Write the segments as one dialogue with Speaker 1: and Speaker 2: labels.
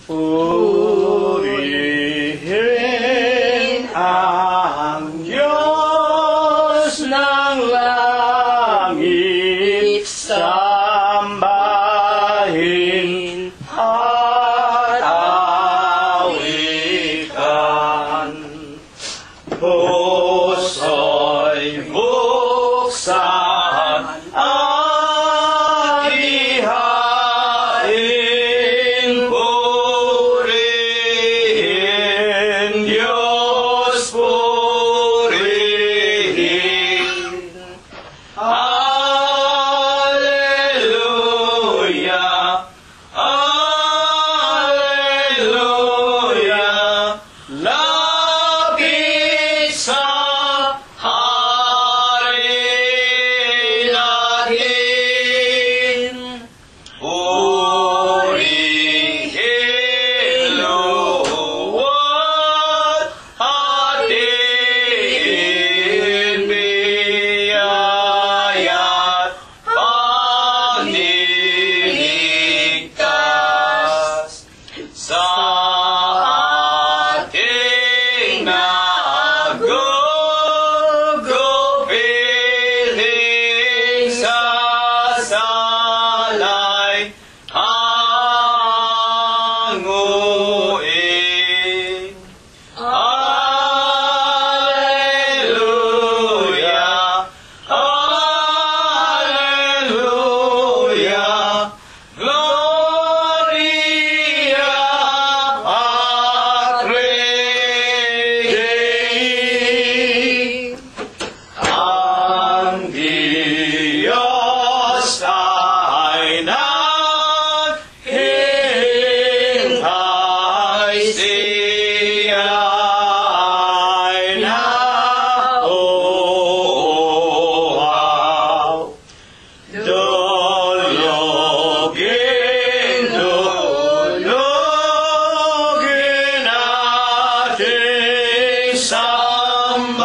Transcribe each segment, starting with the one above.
Speaker 1: Purihin ang Diyos ng langit, sambahin at awitan. Puso'y buksan at ihain, purihin Diyos, purihin. Alleluia, Alleluia, lapit sa hari natin. Purihin luwat ating biyaya't paniligtas sa ating nagugupiling sasalay hanguin. Alleluia, Alleluia, Gloria Patri Dei. Ang Diyos ay naghihintay, siya ay nauuhaw. Dulugin, dulugin natin, sambahin,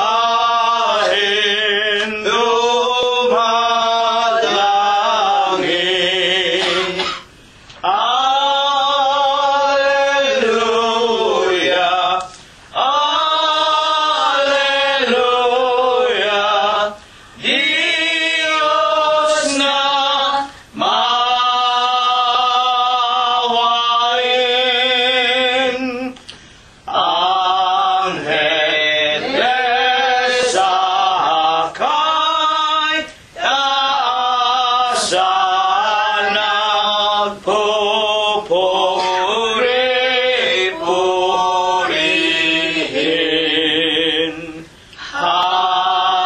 Speaker 1: dumadangin. Alleluia, Alleluia, Diyos na maawain. Angeles sakay taasan, nagpupuri-purihin.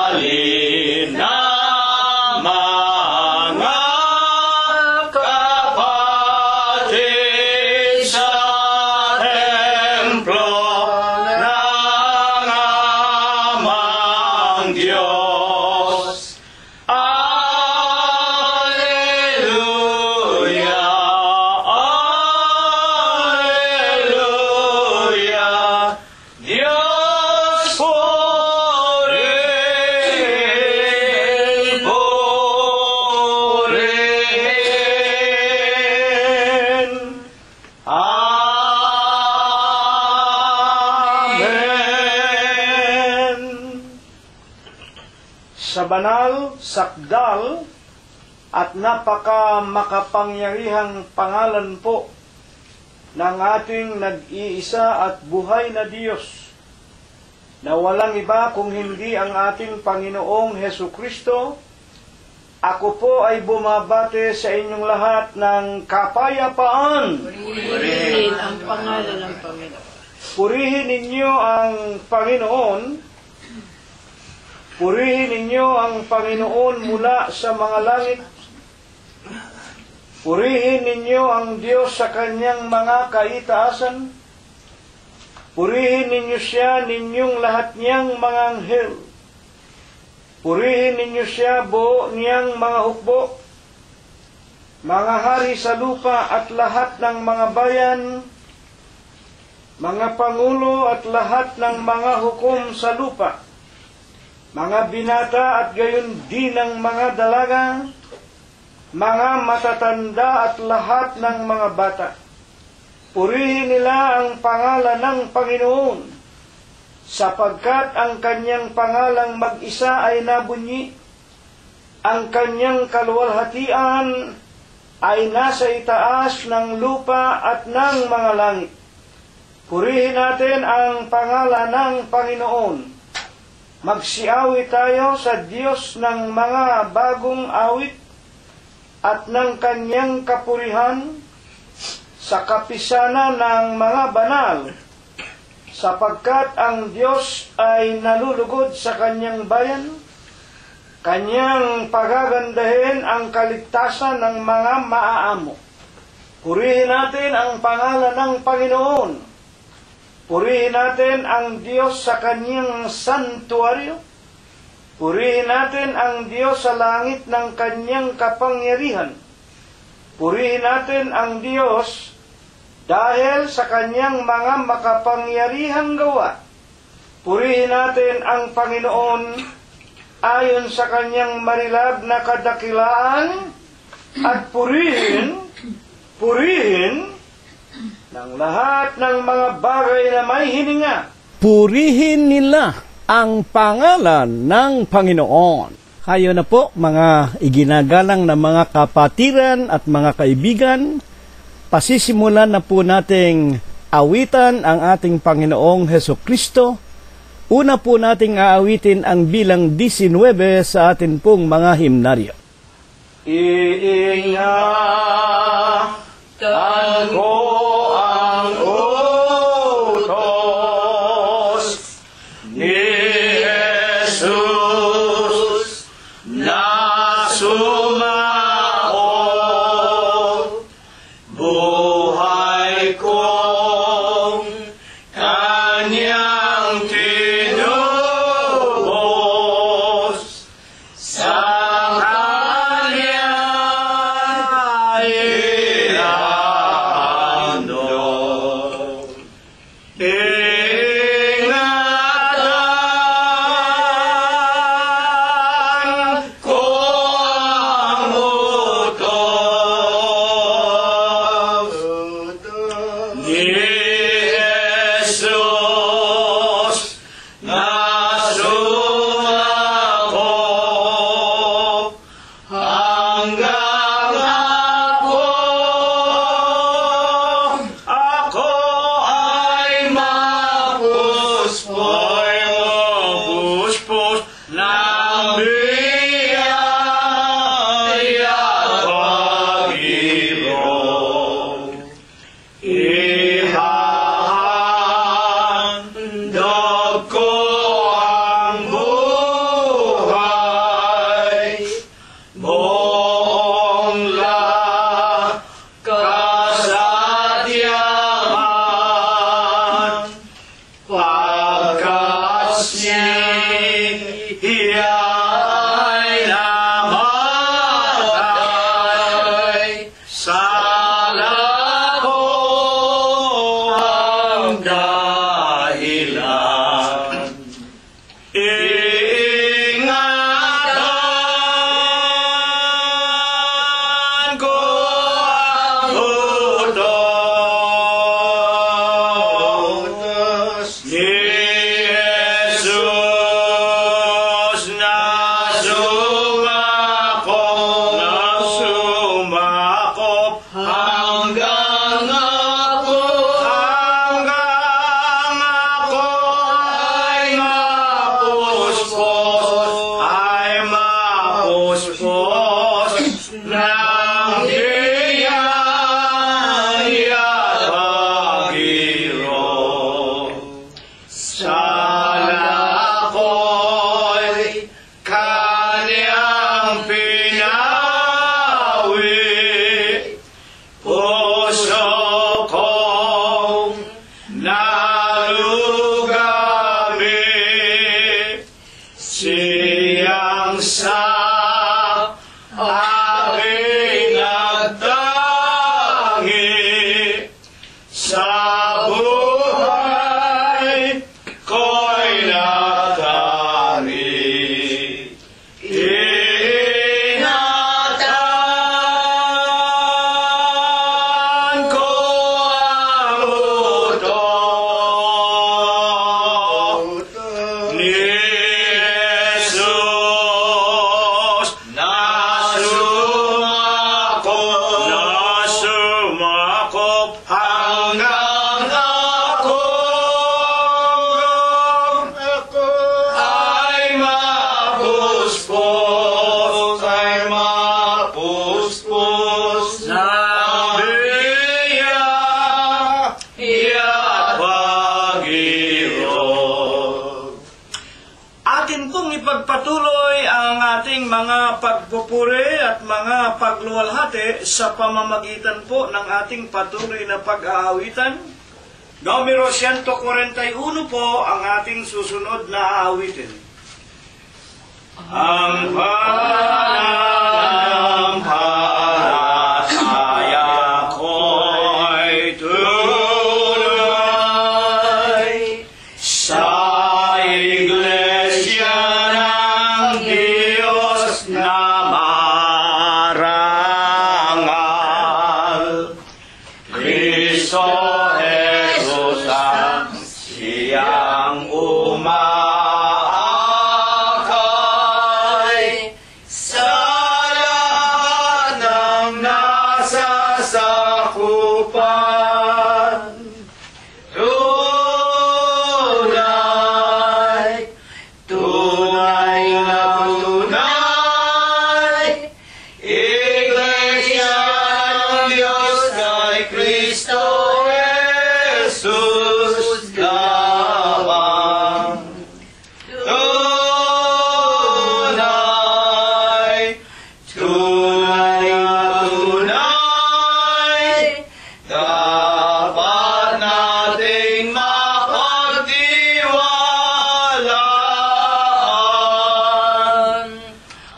Speaker 1: Halina mga kapatid sa templo ng amang Diyos. Alleluia, Alleluia, Diyos purihin, purihin. Amen. Sa banal, sakdal, at napaka-makapangyarihang pangalan po ng ating nag-iisa at buhay na Diyos, na walang iba kung hindi ang ating Panginoong Hesukristo, ako po ay bumabate sa inyong lahat ng kapayapaan.
Speaker 2: Purihin ang pangalan ng Panginoon.
Speaker 1: Purihin ninyo ang Panginoon. Purihin ninyo ang Panginoon mula sa mga langit. Purihin ninyo ang Diyos sa kanyang mga kaitaasan. Purihin ninyo siya, ninyong lahat niyang mga anghel. Purihin ninyo siya, buo niyang mga hukbo, mga hari sa lupa at lahat ng mga bayan, mga pangulo at lahat ng mga hukom sa lupa, mga binata at gayon din ng mga dalaga, mga matatanda at lahat ng mga bata. Purihin nila ang pangalan ng Panginoon, sapagkat ang kanyang pangalang mag-isa ay nabunyi. Ang kanyang kaluwalhatian ay nasa itaas ng lupa at ng mga langit. Purihin natin ang pangalan ng Panginoon. Magsiawit tayo sa Diyos ng mga bagong awit at ng kanyang kapurihan sa kapisanan ng mga banal, sapagkat ang Diyos ay nalulugod sa kanyang bayan, kanyang pagagandahin ang kaligtasan ng mga maaamo. Purihin natin ang pangalan ng Panginoon. Purihin natin ang Diyos sa kanyang santuaryo. Purihin natin ang Diyos sa langit ng kanyang kapangyarihan. Purihin natin ang Diyos dahil sa kanyang mga makapangyarihang gawa. Purihin natin ang Panginoon ayon sa kanyang marilab na kadakilaan, at purihin ng lahat ng mga bagay na may hininga.
Speaker 3: Purihin nila ang pangalan ng Panginoon. Kayo na po, mga iginagalang na mga kapatiran at mga kaibigan, pasisimulan na po nating awitan ang ating Panginoong Hesukristo. Una po nating aawitin ang bilang 19 sa atin pong mga himnaryo.
Speaker 1: Iingatan ko ang utos ni Jesus na sumao, buhay kong kanyang tinubos, sa kanya ilandog. Ingatan ko ang utos ni Jesus na sumako, hanggang ako ay mapuspos ng biyaya pag-ibig. Ihahandog ko ang buhay, buong lakas at yaman, pagkat siya ay namatay, sala ko ang dahilan. Ingatan ko ang utos ni Jesus na sumakop, hanggang ako ay mapuspos ng biyaya pag-ibig. Sana ko'y kanyang pinawi, puso kong nalugami, siyang sa aking nagtangi, sa buhay ko'y natari. Ingatan ko ang atin pong ipagpatuloy ang ating mga pagpupuri at mga pagluwalhati sa pamamagitan po ng ating patuloy na pag-aawitan. Numero 141 po ang ating susunod na aawitin. Ang pananampalataya ko'y tunay sa Iglesia ng Diyos na marangal. Kristo Jesus ang siyang umaakay sa lahat ng nasasakupan. Tunay, tunay na tunay, Iglesia ng Diyos kay Kristo Jesus lamang. Tunay, tunay na tunay, dapat nating mapagtiwalaan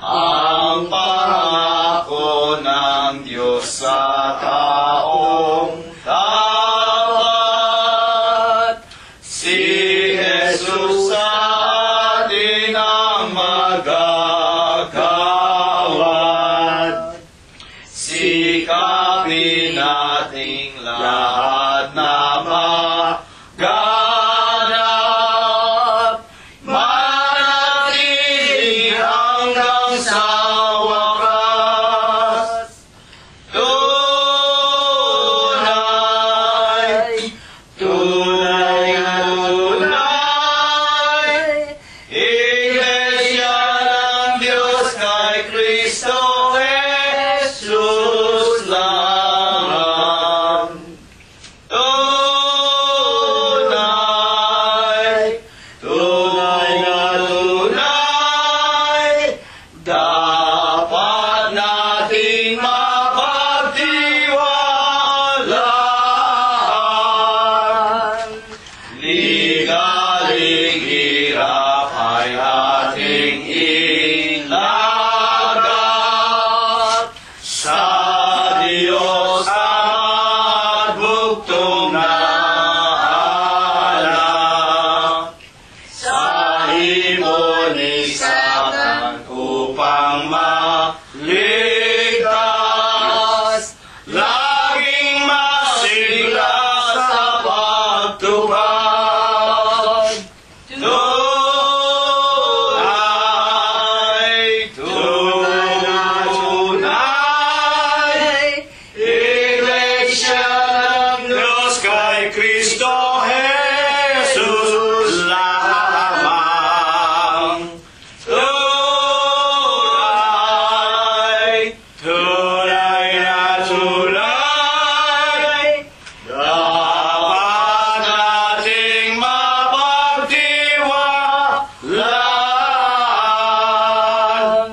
Speaker 1: ang pangako ng Diyos sa taong tapat. Si Jesus sa atin ang magagawad. Sikapin nating lahat na maganap, manatili hanggang sa wakas. Tunay, tunay na tunay, Iglesia ng Diyos kay Kristo Jesus lamang. Tunay, tunay na tunay, dapat nating mapagtiwalaan. Ligaling hirap ay ating ilagak sa Diyos at bugtong na alak. Sa ibon ni Satan upang maligtas, laging masigla sa pagtupad. Tunay, tunay na tunay, Iglesia ng Diyos kay Kristo Jesus lamang. Tunay, tunay na tunay, dapat nating mapagtiwalaan.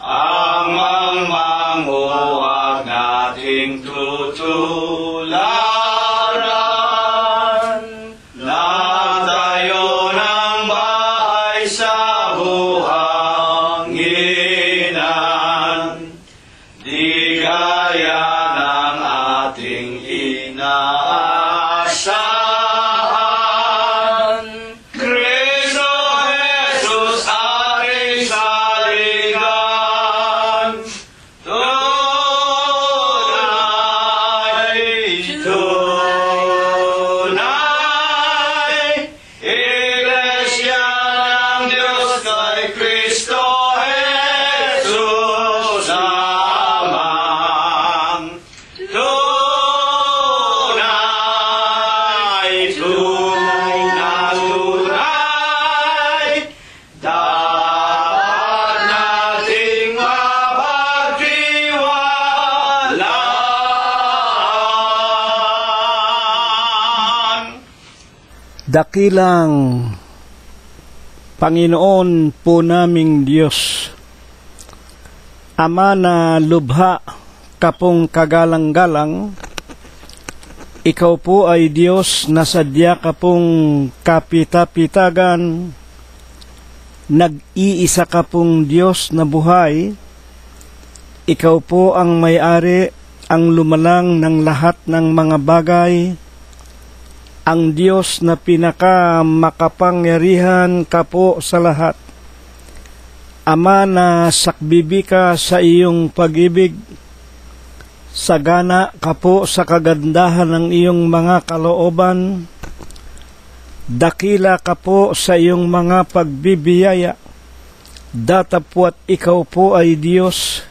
Speaker 1: Ang mangmanguwag nating tutularan, nagtayo ng bahay sa buhanginan. Di gaya ng ating inaasahan, Kristo Jesus ating saligan. Tunay, tunay, Iglesia ng Diyos kay Kristo Jesus lamang. Tunay, tunay na tunay, dapat nating mapagtiwalaan.
Speaker 3: Dakilang Panginoon po naming Diyos, Ama na lubha kapong kagalang-galang, Ikaw po ay Diyos na sadya kapong kapita-pitagan, nag-iisa ka pong Diyos na buhay. Ikaw po ang may-ari, ang lumalang ng lahat ng mga bagay, ang Diyos na pinakamakapangyarihan ka po sa lahat. Ama na sakbibi ka sa iyong pag-ibig, sagana ka po sa kagandahan ng iyong mga kalooban, dakila ka po sa iyong mga pagbibiyaya, datapwat ikaw po ay Diyos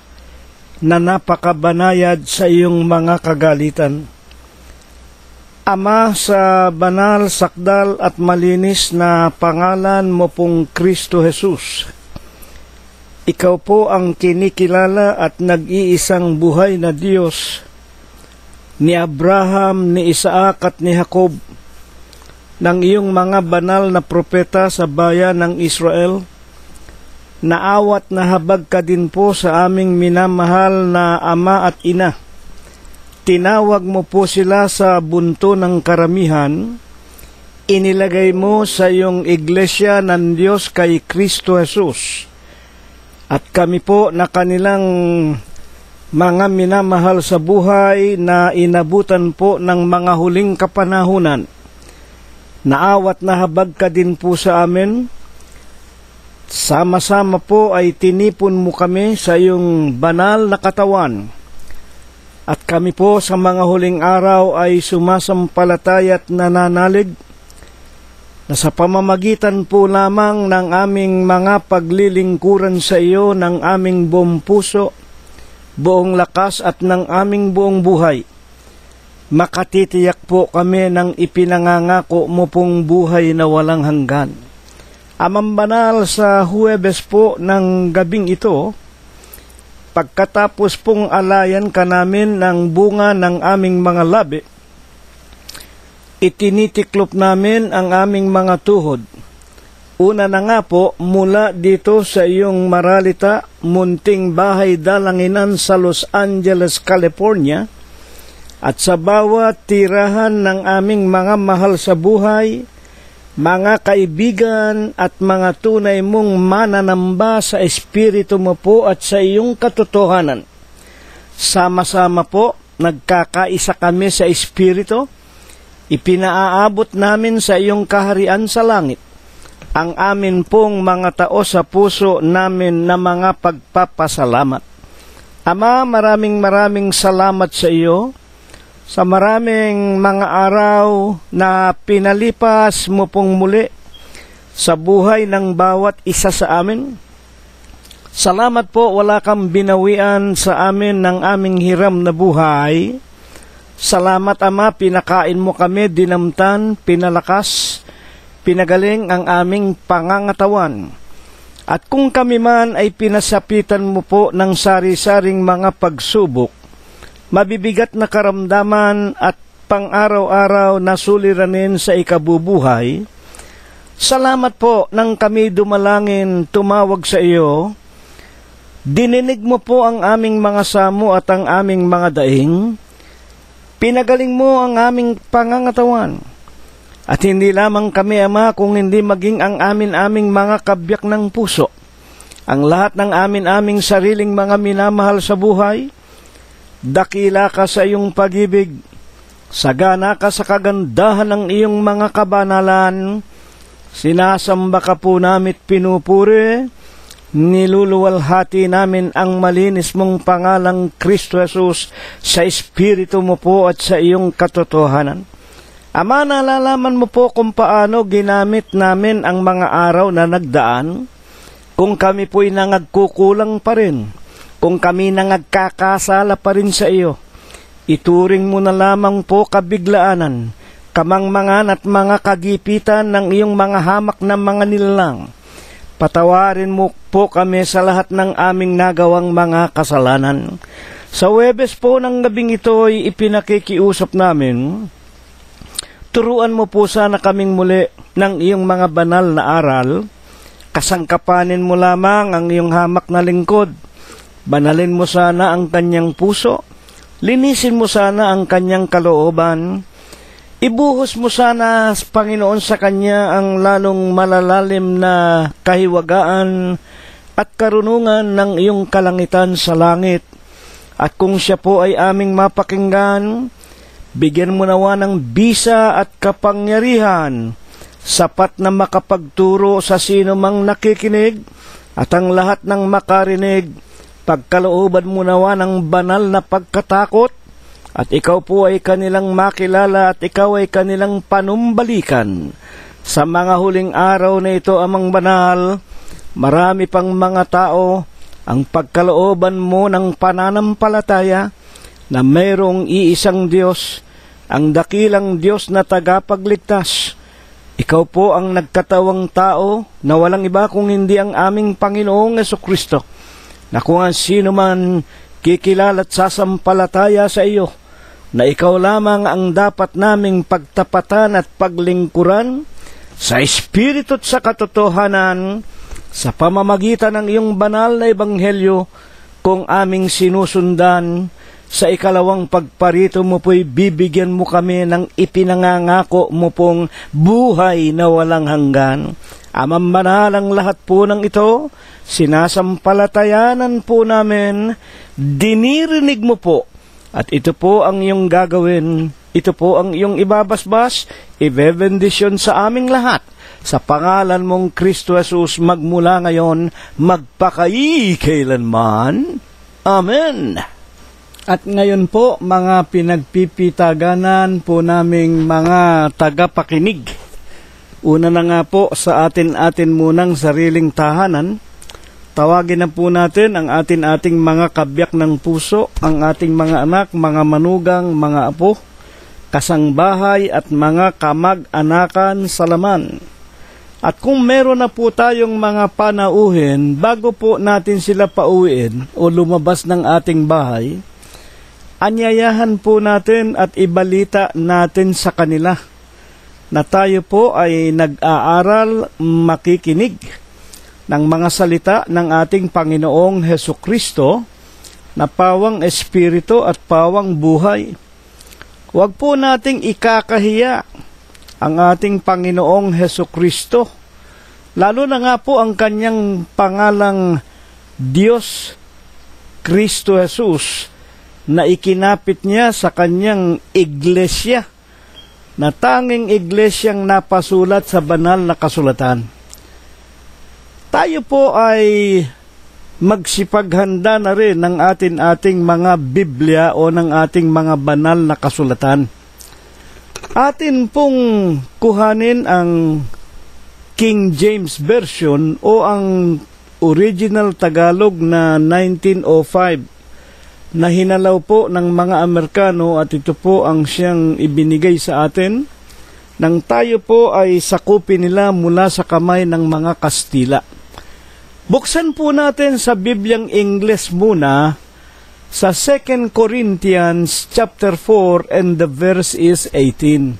Speaker 3: na napakabanayad sa iyong mga kagalitan. Ama, sa banal, sakdal at malinis na pangalan mo pong Kristo Jesus, Ikaw po ang kinikilala at nag-iisang buhay na Diyos ni Abraham, ni Isaac at ni Jacob, ng iyong mga banal na propeta sa bayan ng Israel. Naawat na habag ka din po sa aming minamahal na ama at ina. Tinawag mo po sila sa bunto ng karamihan, inilagay mo sa iyong iglesia ng Diyos kay Kristo Jesus. At kami po na kanilang mga minamahal sa buhay na inabutan po ng mga huling kapanahunan. Naawat na habag ka din po sa amin. Sama-sama po ay tinipon mo kami sa iyong banal na katawan. At kami po sa mga huling araw ay sumasampalataya at nananalig na sa pamamagitan po lamang ng aming mga paglilingkuran sa iyo ng aming buong puso, buong lakas at ng aming buong buhay, makatitiyak po kami ng ipinangangako mo pong buhay na walang hanggan. Amang banal, sa Huwebes po ng gabing ito, pagkatapos pong alayan ka namin ng bunga ng aming mga labi, itinitiklop namin ang aming mga tuhod. Una na nga po, mula dito sa iyong maralita, munting bahay dalanginan sa Los Angeles, California, at sa bawat tirahan ng aming mga mahal sa buhay, mga kaibigan at mga tunay mong mananamba sa Espiritu mo po at sa iyong katotohanan. Sama-sama po, nagkakaisa kami sa Espiritu, ipinaaabot namin sa iyong kaharian sa langit ang amin pong mga tao sa puso namin na mga pagpapasalamat. Ama, maraming salamat sa iyo sa maraming mga araw na pinalipas mo pong muli sa buhay ng bawat isa sa amin. Salamat po, wala kang binawian sa amin ng aming hiram na buhay. Salamat, Ama, pinakain mo kami, dinamtan, pinalakas, pinagaling ang aming pangangatawan. At kung kami man ay pinasapitan mo po ng sari-saring mga pagsubok, mabibigat na karamdaman at pang-araw-araw na suliranin sa ikabubuhay, salamat po nang kami dumalangin, tumawag sa iyo, dininig mo po ang aming mga samo at ang aming mga daing, pinagaling mo ang aming pangangatawan, at hindi lamang kami, Ama, kung hindi maging ang aming mga kabyak ng puso, ang lahat ng aming sariling mga minamahal sa buhay. Dakila ka sa iyong pag-ibig, sagana ka sa kagandahan ng iyong mga kabanalan, sinasamba ka po namit pinupuri, niluluwalhati namin ang malinis mong pangalang Kristo Jesus sa Espiritu mo po at sa iyong katotohanan. Ama, nalalaman mo po kung paano ginamit namin ang mga araw na nagdaan, kung kami po'y nangagkukulang pa rin, kung kami nangagkakasala pa rin sa iyo, ituring mo na lamang po kabiglaanan, kamangmangan at mga kagipitan ng iyong mga hamak na mga nilalang. Patawarin mo po kami sa lahat ng aming nagawang mga kasalanan. Sa Huwebes po ng gabing ito ay ipinakikiusap namin, turuan mo po sana kaming muli ng iyong mga banal na aral, Kasangkapanin mo lamang ang iyong hamak na lingkod. Banalin mo sana ang kanyang puso. Linisin mo sana ang kanyang kalooban. Ibuhos mo sana, Panginoon, sa kanya ang lalong malalalim na kahiwagaan at karunungan ng iyong kalangitan sa langit. At kung siya po ay aming mapakinggan, bigyan mo nawa ng bisa at kapangyarihan, sapat na makapagturo sa sino mang nakikinig, at ang lahat ng makarinig, pagkalooban mo nawa ng banal na pagkatakot, at ikaw po ay kanilang makilala at ikaw ay kanilang panumbalikan. Sa mga huling araw na ito, Amang Banal, marami pang mga tao ang pagkalooban mo ng pananampalataya na mayroong iisang Diyos, ang dakilang Diyos na tagapagligtas. Ikaw po ang nagkatawang tao na walang iba kung hindi ang aming Panginoong Jesucristo, na kung ang sino man kikilala at sasampalataya sa iyo, na ikaw lamang ang dapat naming pagtapatan at paglingkuran sa Espiritu at sa katotohanan, sa pamamagitan ng iyong banal na ebanghelyo, kung aming sinusundan. Sa ikalawang pagparito mo po'y bibigyan mo kami ng ipinangangako mo pong buhay na walang hanggan. Amang Banal, ang lahat po ng ito, sinasampalatayanan po namin, dinirinig mo po, at ito po ang iyong gagawin, ito po ang iyong ibabasbas, ibebendisyon sa aming lahat, sa pangalan mong Kristo Jesus, magmula ngayon, magpakailanman. Amen. At ngayon po, mga pinagpipitaganan po naming mga tagapakinig. Una na nga po sa atin munang sariling tahanan. Tawagin na po natin ang ating mga kabiyak ng puso, ang ating mga anak, mga manugang, mga apo, kasangbahay at mga kamag-anakan sa laman. At kung meron na po tayong mga panauhin, bago po natin sila pauwiin o lumabas ng ating bahay, anyayahan po natin at ibalita natin sa kanila na tayo po ay nag-aaral, makikinig ng mga salita ng ating Panginoong Hesukristo na pawang espiritu at pawang buhay. Huwag po nating ikakahiya ang ating Panginoong Hesukristo, lalo na nga po ang kanyang pangalang Diyos, Kristo Jesus, na ikinapit niya sa kanyang iglesia, na tanging iglesyang napasulat sa banal na kasulatan. Tayo po ay magsipaghanda na rin ng ating mga Biblia o ng ating mga banal na kasulatan. Atin pong kuhanin ang King James Version o ang original Tagalog na 1905 na hinalaw po ng mga Amerikano, at ito po ang siyang ibinigay sa atin nang tayo po ay sakupin nila mula sa kamay ng mga Kastila. Buksan po natin sa Bibliang Ingles muna sa 2 Corinthians chapter 4 and the verse is 18.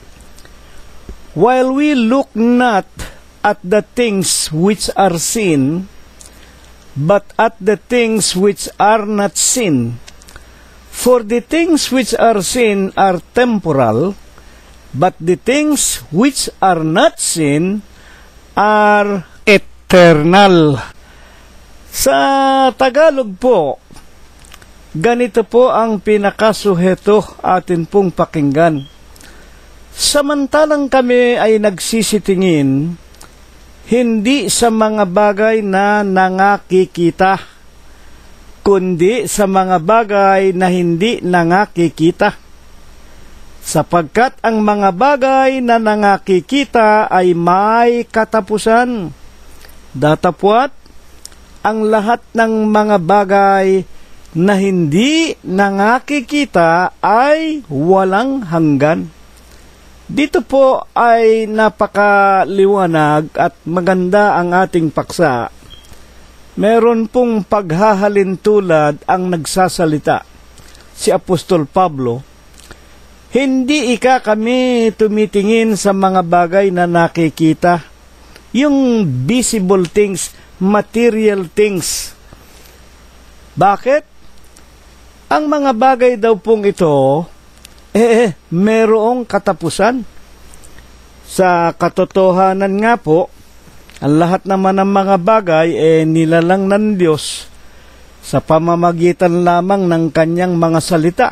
Speaker 3: While we look not at the things which are seen, but at the things which are not seen. For the things which are seen are temporal, but the things which are not seen are eternal. Sa Tagalog po, ganito po ang pinakasuheto atin pong pakinggan. Samantalang kami ay nagsisitingin, hindi sa mga bagay na nangakikita, kundi sa mga bagay na hindi nangakikita. Sapagkat ang mga bagay na nangakikita ay may katapusan. Datapwat, ang lahat ng mga bagay na hindi nangakikita ay walang hanggan. Dito po ay napakaliwanag at maganda ang ating paksa. Meron pong paghahalintulad ang nagsasalita, si Apostol Pablo. Hindi kami tumitingin sa mga bagay na nakikita, yung visible things, material things. Bakit? Ang mga bagay daw pong ito, merong katapusan. Sa katotohanan nga po, ang lahat naman ng mga bagay nilalang ng Diyos sa pamamagitan lamang ng kanyang mga salita.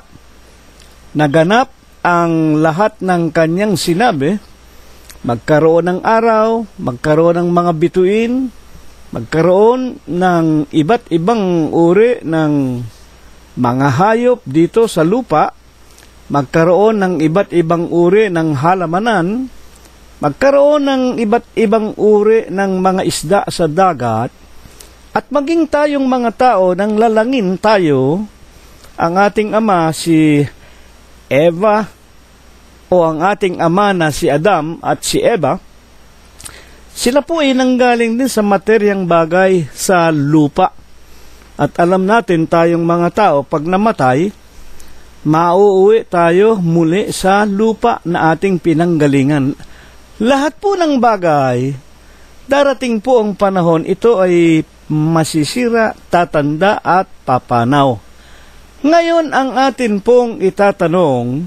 Speaker 3: Naganap ang lahat ng kanyang sinabi, magkaroon ng araw, magkaroon ng mga bituin, magkaroon ng iba't ibang uri ng mga hayop dito sa lupa, magkaroon ng iba't ibang uri ng halamanan, magkaroon ng iba't ibang uri ng mga isda sa dagat, at maging tayong mga tao nang lalangin tayo, ang ating ama si Eva o ang ating ama na si Adam at si Eva, sila po ay nanggaling din sa materyang bagay sa lupa. At alam natin tayong mga tao, pag namatay, mauuwi tayo muli sa lupa na ating pinanggalingan. Lahat po ng bagay, darating po ang panahon, ito ay masisira, tatanda at papanaw. Ngayon, ang atin pong itatanong,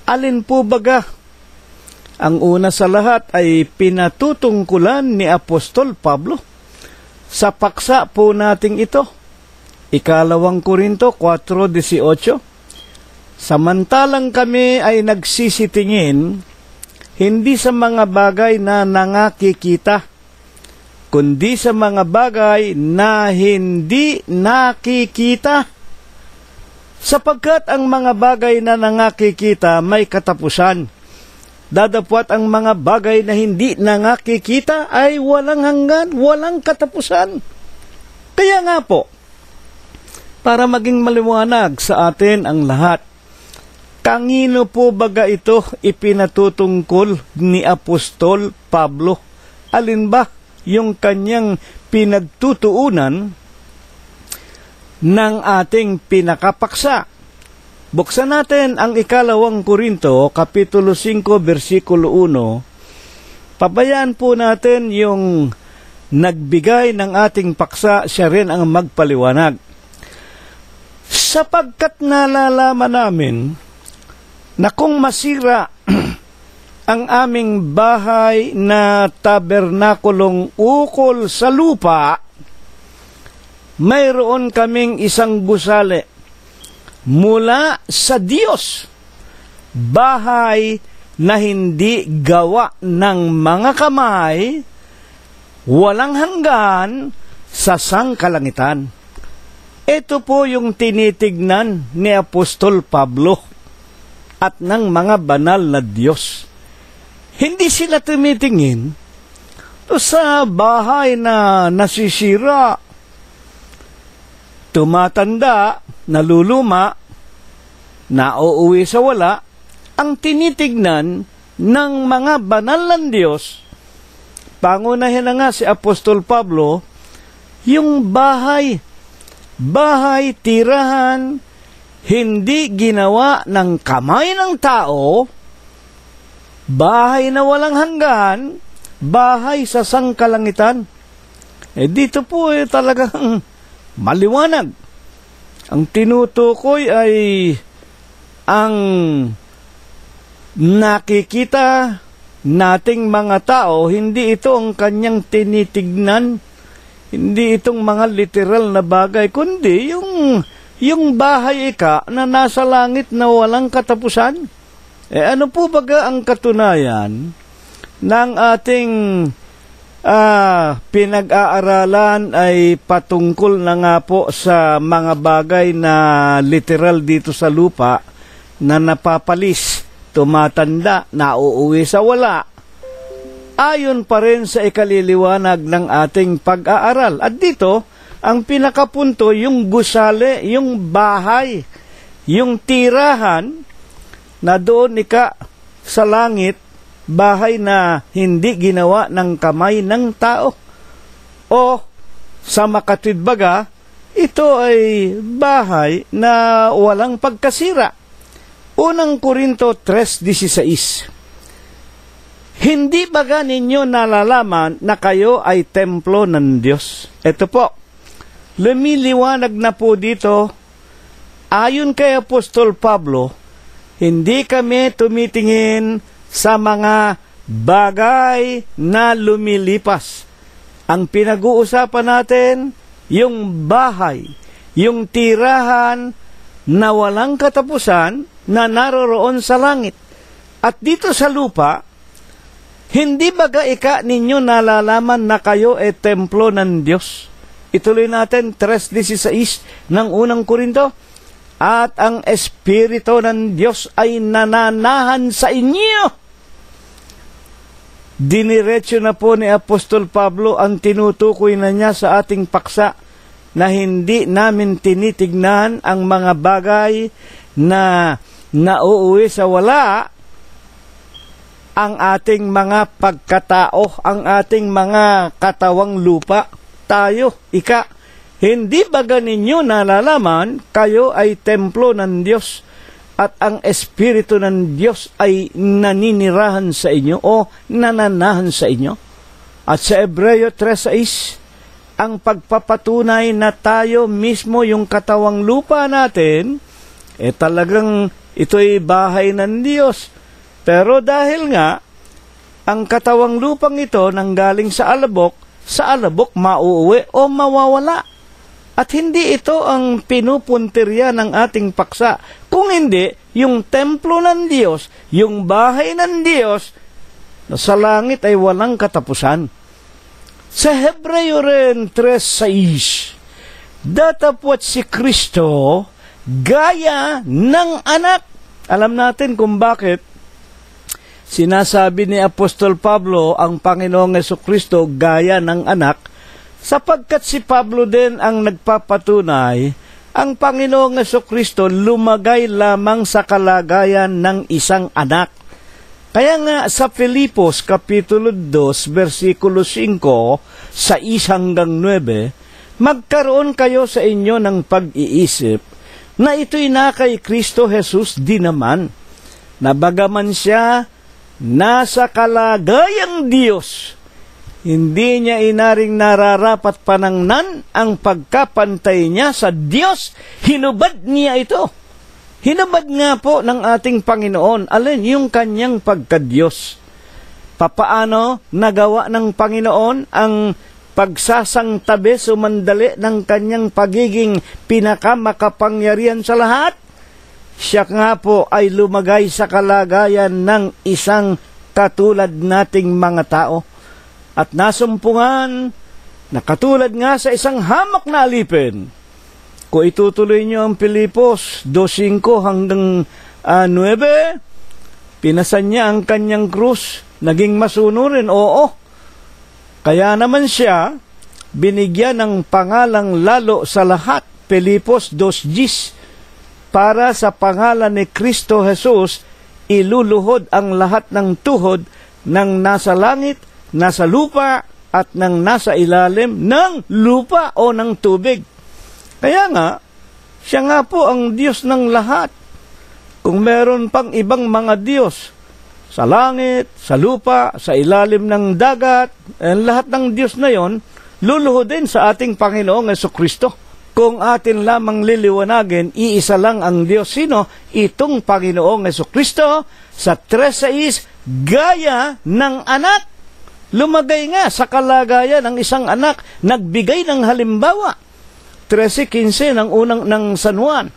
Speaker 3: alin po baga? Ang una sa lahat ay pinatutungkulan ni Apostol Pablo sa paksa po nating ito. 2 Korinto 4:18. Samantalang kami ay nagsisitingin, hindi sa mga bagay na nangakikita, kundi sa mga bagay na hindi nakikita. Sapagkat ang mga bagay na nangakikita may katapusan. Dadapwat ang mga bagay na hindi nangakikita ay walang hanggan, walang katapusan. Kaya nga po, para maging maliwanag sa atin ang lahat, kanino po baga ito ipinatutungkol ni Apostol Pablo? Alin ba yung kanyang pinagtutuunan ng ating pinakapaksa? Buksan natin ang 2 Korinto, Kapitulo 5, versikulo 1. Pabayaan po natin yung nagbigay ng ating paksa, siya rin ang magpaliwanag. Sapagkat nalalaman namin na kung masira ang aming bahay na tabernakulong ukol sa lupa, mayroon kaming isang gusali mula sa Diyos, bahay na hindi gawa ng mga kamay, walang hanggan sa sangkalangitan. Ito po yung tinitignan ni Apostol Pablo at ng mga banal na Diyos. Hindi sila tumitingin sa bahay na nasisira, tumatanda, naluluma, nauuwi sa wala. Ang tinitignan ng mga banal ng Diyos, pangunahin na nga si Apostol Pablo, yung bahay, tirahan, hindi ginawa ng kamay ng tao, bahay na walang hanggan, bahay sa sangkalangitan. Dito po talagang maliwanag. Ang tinutukoy ay ang nakikita nating mga tao, hindi ito ang kanyang tinitignan, hindi itong mga literal na bagay, kundi yung bahay na nasa langit na walang katapusan. Ano po baga ang katunayan ng ating pinag-aaralan ay patungkol na nga po sa mga bagay na literal dito sa lupa na napapalis, tumatanda, nauuwi sa wala. Ayon pa rin sa ikaliliwanag ng ating pag-aaral. At dito, ang pinakapunto, yung gusali, yung bahay, yung tirahan na doon sa langit, bahay na hindi ginawa ng kamay ng tao. O sa makatwid baga, ito ay bahay na walang pagkasira. 1 Korinto 3:16. Hindi baga ninyo nalalaman na kayo ay templo ng Diyos? Ito po, lumiliwanag na po dito, ayon kay Apostol Pablo, hindi kami tumitingin sa mga bagay na lumilipas. Ang pinag-uusapan natin, yung bahay, yung tirahan na walang katapusan na naroroon sa langit. At dito sa lupa, hindi baga ninyo nalalaman na kayo ay templo ng Diyos? Ituloy natin 3:16 ng unang Korinto. At ang Espiritu ng Diyos ay nananahan sa inyo. Diniretso na po ni Apostol Pablo ang tinutukoy na niya sa ating paksa na hindi namin tinitignan ang mga bagay na nauuwi sa wala, ang ating mga pagkatao, ang ating mga katawang lupa. Tayo, hindi baga ninyo nalalaman kayo ay templo ng Diyos at ang Espiritu ng Diyos ay naninirahan sa inyo o nananahan sa inyo? At sa Hebreo 3:6, ang pagpapatunay na tayo mismo yung katawang lupa natin, talagang ito'y bahay ng Diyos. Pero dahil nga, ang katawang lupang ito nanggaling sa alabok mauuwi o mawawala. At hindi ito ang pinupuntirya ng ating paksa. Kung hindi, yung templo ng Diyos, yung bahay ng Diyos, na sa langit ay walang katapusan. Sa Hebreo rin 3:6, datapwat si Kristo gaya ng anak. Alam natin kung bakit sinasabi ni Apostol Pablo ang Panginoong Jesucristo gaya ng anak, sapagkat si Pablo din ang nagpapatunay, ang Panginoong Jesucristo lumagay lamang sa kalagayan ng isang anak. Kaya nga sa Filipos Kapitulo 2, versikulo 5, 6-9, magkaroon kayo sa inyo ng pag-iisip na ito'y na kay Kristo Jesus di naman, na bagaman siya nasa kalagayang Diyos, hindi niya inaring nararapat panangnan ang pagkapantay niya sa Diyos. Hinubad niya ito. Hinubad nga po ng ating Panginoon. Alin? Yung kanyang pagka-Diyos. Papaano nagawa ng Panginoon ang pagsasangtabi sumandali ng kanyang pagiging pinakamakapangyarihan sa lahat? Siya nga po ay lumagay sa kalagayan ng isang katulad nating mga tao. At nasumpungan na katulad nga sa isang hamak na alipin. Kung itutuloy nyo ang Filipos 2:5 hanggang 9, pinasan niya ang kanyang krus, naging masunurin, oo. Kaya naman siya, binigyan ng pangalang lalo sa lahat, Filipos 2:10, para sa pangalan ni Kristo Jesus, iluluhod ang lahat ng tuhod ng nasa langit, nasa lupa, at ng nasa ilalim ng lupa o ng tubig. Kaya nga, siya nga po ang Diyos ng lahat. Kung meron pang ibang mga Diyos, sa langit, sa lupa, sa ilalim ng dagat, lahat ng Diyos na yon, luluhodin sa ating Panginoong Jesucristo. Kung atin lamang liliwanagin, iisa lang ang Diyos. Sino? Itong Panginoong Jesucristo sa 3:6, gaya ng anak. Lumagay nga sa kalagayan ng isang anak, nagbigay ng halimbawa. 13:15 ng unang ng San Juan,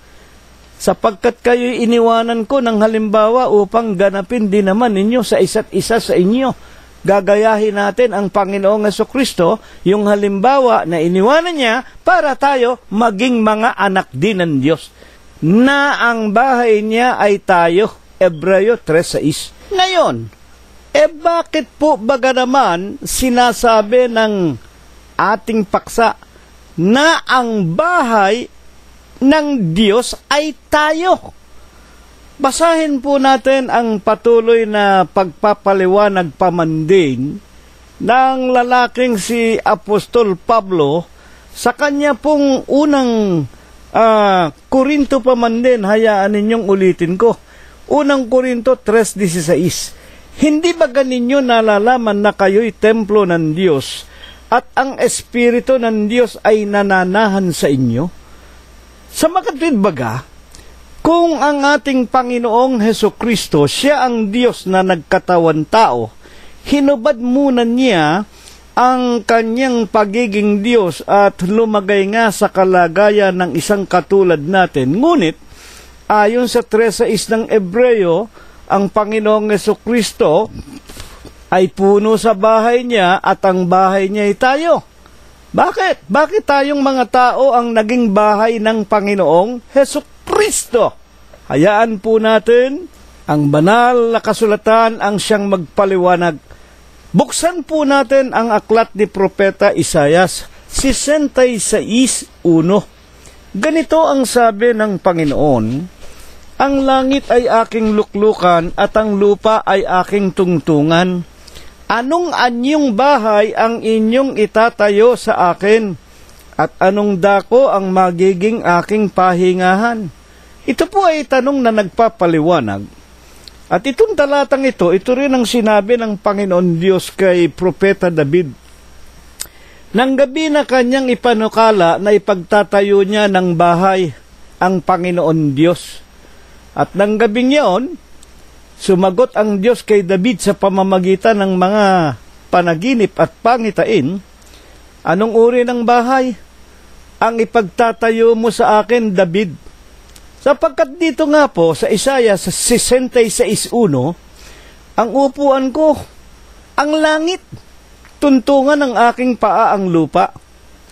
Speaker 3: sapagkat kayo'y iniwanan ko ng halimbawa upang ganapin din naman ninyo sa isa't isa sa inyo. Gagayahin natin ang Panginoong Jesucristo, yung halimbawa na iniwanan niya para tayo maging mga anak din ng Diyos, na ang bahay niya ay tayo. Hebreo 3:6. Ngayon, bakit po baga naman sinasabi ng ating paksa na ang bahay ng Diyos ay tayo? Basahin po natin ang patuloy na pagpapaliwanag pamandin ng lalaking si Apostol Pablo sa kanya pong unang Korinto pamandin. Hayaan ninyong ulitin ko. Unang Korinto 3:16. Hindi ba ganinyo nalalaman na kayo'y templo ng Diyos at ang Espiritu ng Diyos ay nananahan sa inyo? Sa makatwid baga, kung ang ating Panginoong Hesukristo, siya ang Diyos na nagkatawan tao, hinubad muna niya ang kanyang pagiging Diyos at lumagay nga sa kalagayan ng isang katulad natin. Ngunit, ayon sa 3:6 ng Ebreo, ang Panginoong Hesukristo ay puno sa bahay niya at ang bahay niya ay tayo. Bakit? Bakit tayong mga tao ang naging bahay ng Panginoong Hesukristo? Hayaan po natin ang banal na kasulatan ang siyang magpaliwanag. Buksan po natin ang aklat ni Propeta Isaias 66:1. Ganito ang sabi ng Panginoon, "Ang langit ay aking luklukan at ang lupa ay aking tungtungan. Anong anyong bahay ang inyong itatayo sa akin? At anong dako ang magiging aking pahingahan?" Ito po ay tanong na nagpapaliwanag. At itong talatang ito rin ang sinabi ng Panginoon Diyos kay Propeta David. Nang gabi na kanyang ipanukala na ipagtatayo niya ng bahay ang Panginoon Diyos. At nang gabing iyon, sumagot ang Diyos kay David sa pamamagitan ng mga panaginip at pangitain. Anong uri ng bahay ang ipagtatayo mo sa akin, David? Sapagkat dito nga po sa Isaiah 66:1, ang upuan ko, ang langit, tuntungan ng aking paa ang lupa.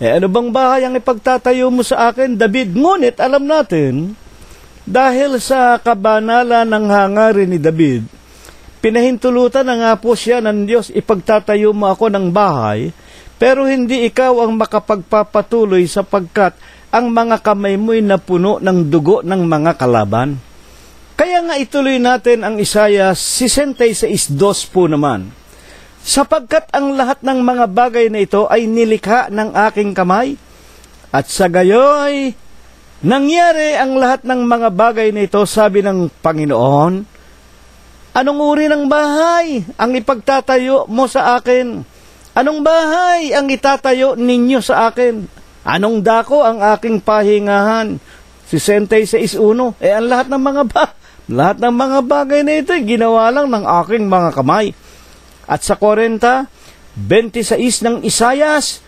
Speaker 3: Ano bang bahay ang ipagtatayo mo sa akin, David? Ngunit alam natin, dahil sa kabanalan ng hangarin ni David, pinahintulutan na nga po siya ng Diyos, ipagtatayo mo ako ng bahay, pero hindi ikaw ang makapagpapatuloy sapagkat ang mga kamay mo'y napuno ng dugo ng mga kalaban. Kaya nga ituloy natin ang Isaiah 66:2 po naman. Sapagkat ang lahat ng mga bagay na ito ay nilikha ng aking kamay, at sa gayoy, nangyari ang lahat ng mga bagay na ito, sabi ng Panginoon. Anong uri ng bahay ang ipagtatayo mo sa akin? Anong bahay ang itatayo ninyo sa akin? Anong dako ang aking pahingahan? 66:1. Ang lahat ng mga bagay na ito ginawa lang ng aking mga kamay. At sa 40:26 ng Isaias,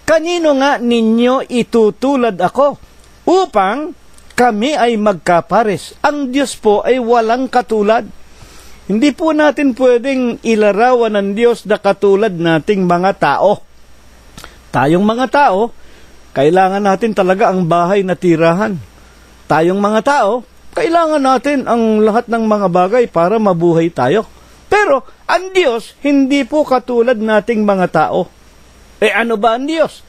Speaker 3: kanino nga ninyo itutulad ako upang kami ay magkapares? Ang Diyos po ay walang katulad. Hindi po natin pwedeng ilarawan ng Diyos na katulad nating mga tao. Tayong mga tao, kailangan natin talaga ang bahay na tirahan. Tayong mga tao, kailangan natin ang lahat ng mga bagay para mabuhay tayo. Pero ang Diyos, hindi po katulad nating mga tao. Ano ba ang Diyos?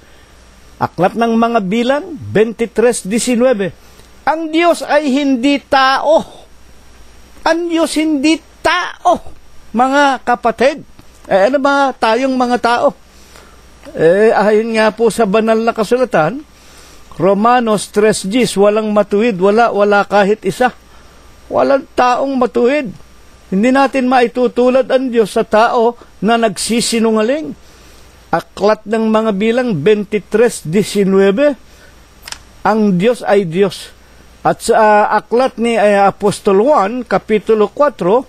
Speaker 3: Aklat ng mga Bilang, 23:19. Ang Diyos ay hindi tao. Ang Diyos hindi tao, mga kapatid. Ano ba tayong mga tao? Ayon nga po sa banal na kasulatan, Romanos 3:10, walang matuwid, wala kahit isa. Walang taong matuwid. Hindi natin maitutulad ang Diyos sa tao na nagsisinungaling. Aklat ng mga Bilang 23:19, ang Diyos ay Diyos. At sa aklat ni Apostol Juan, Kapitulo 4,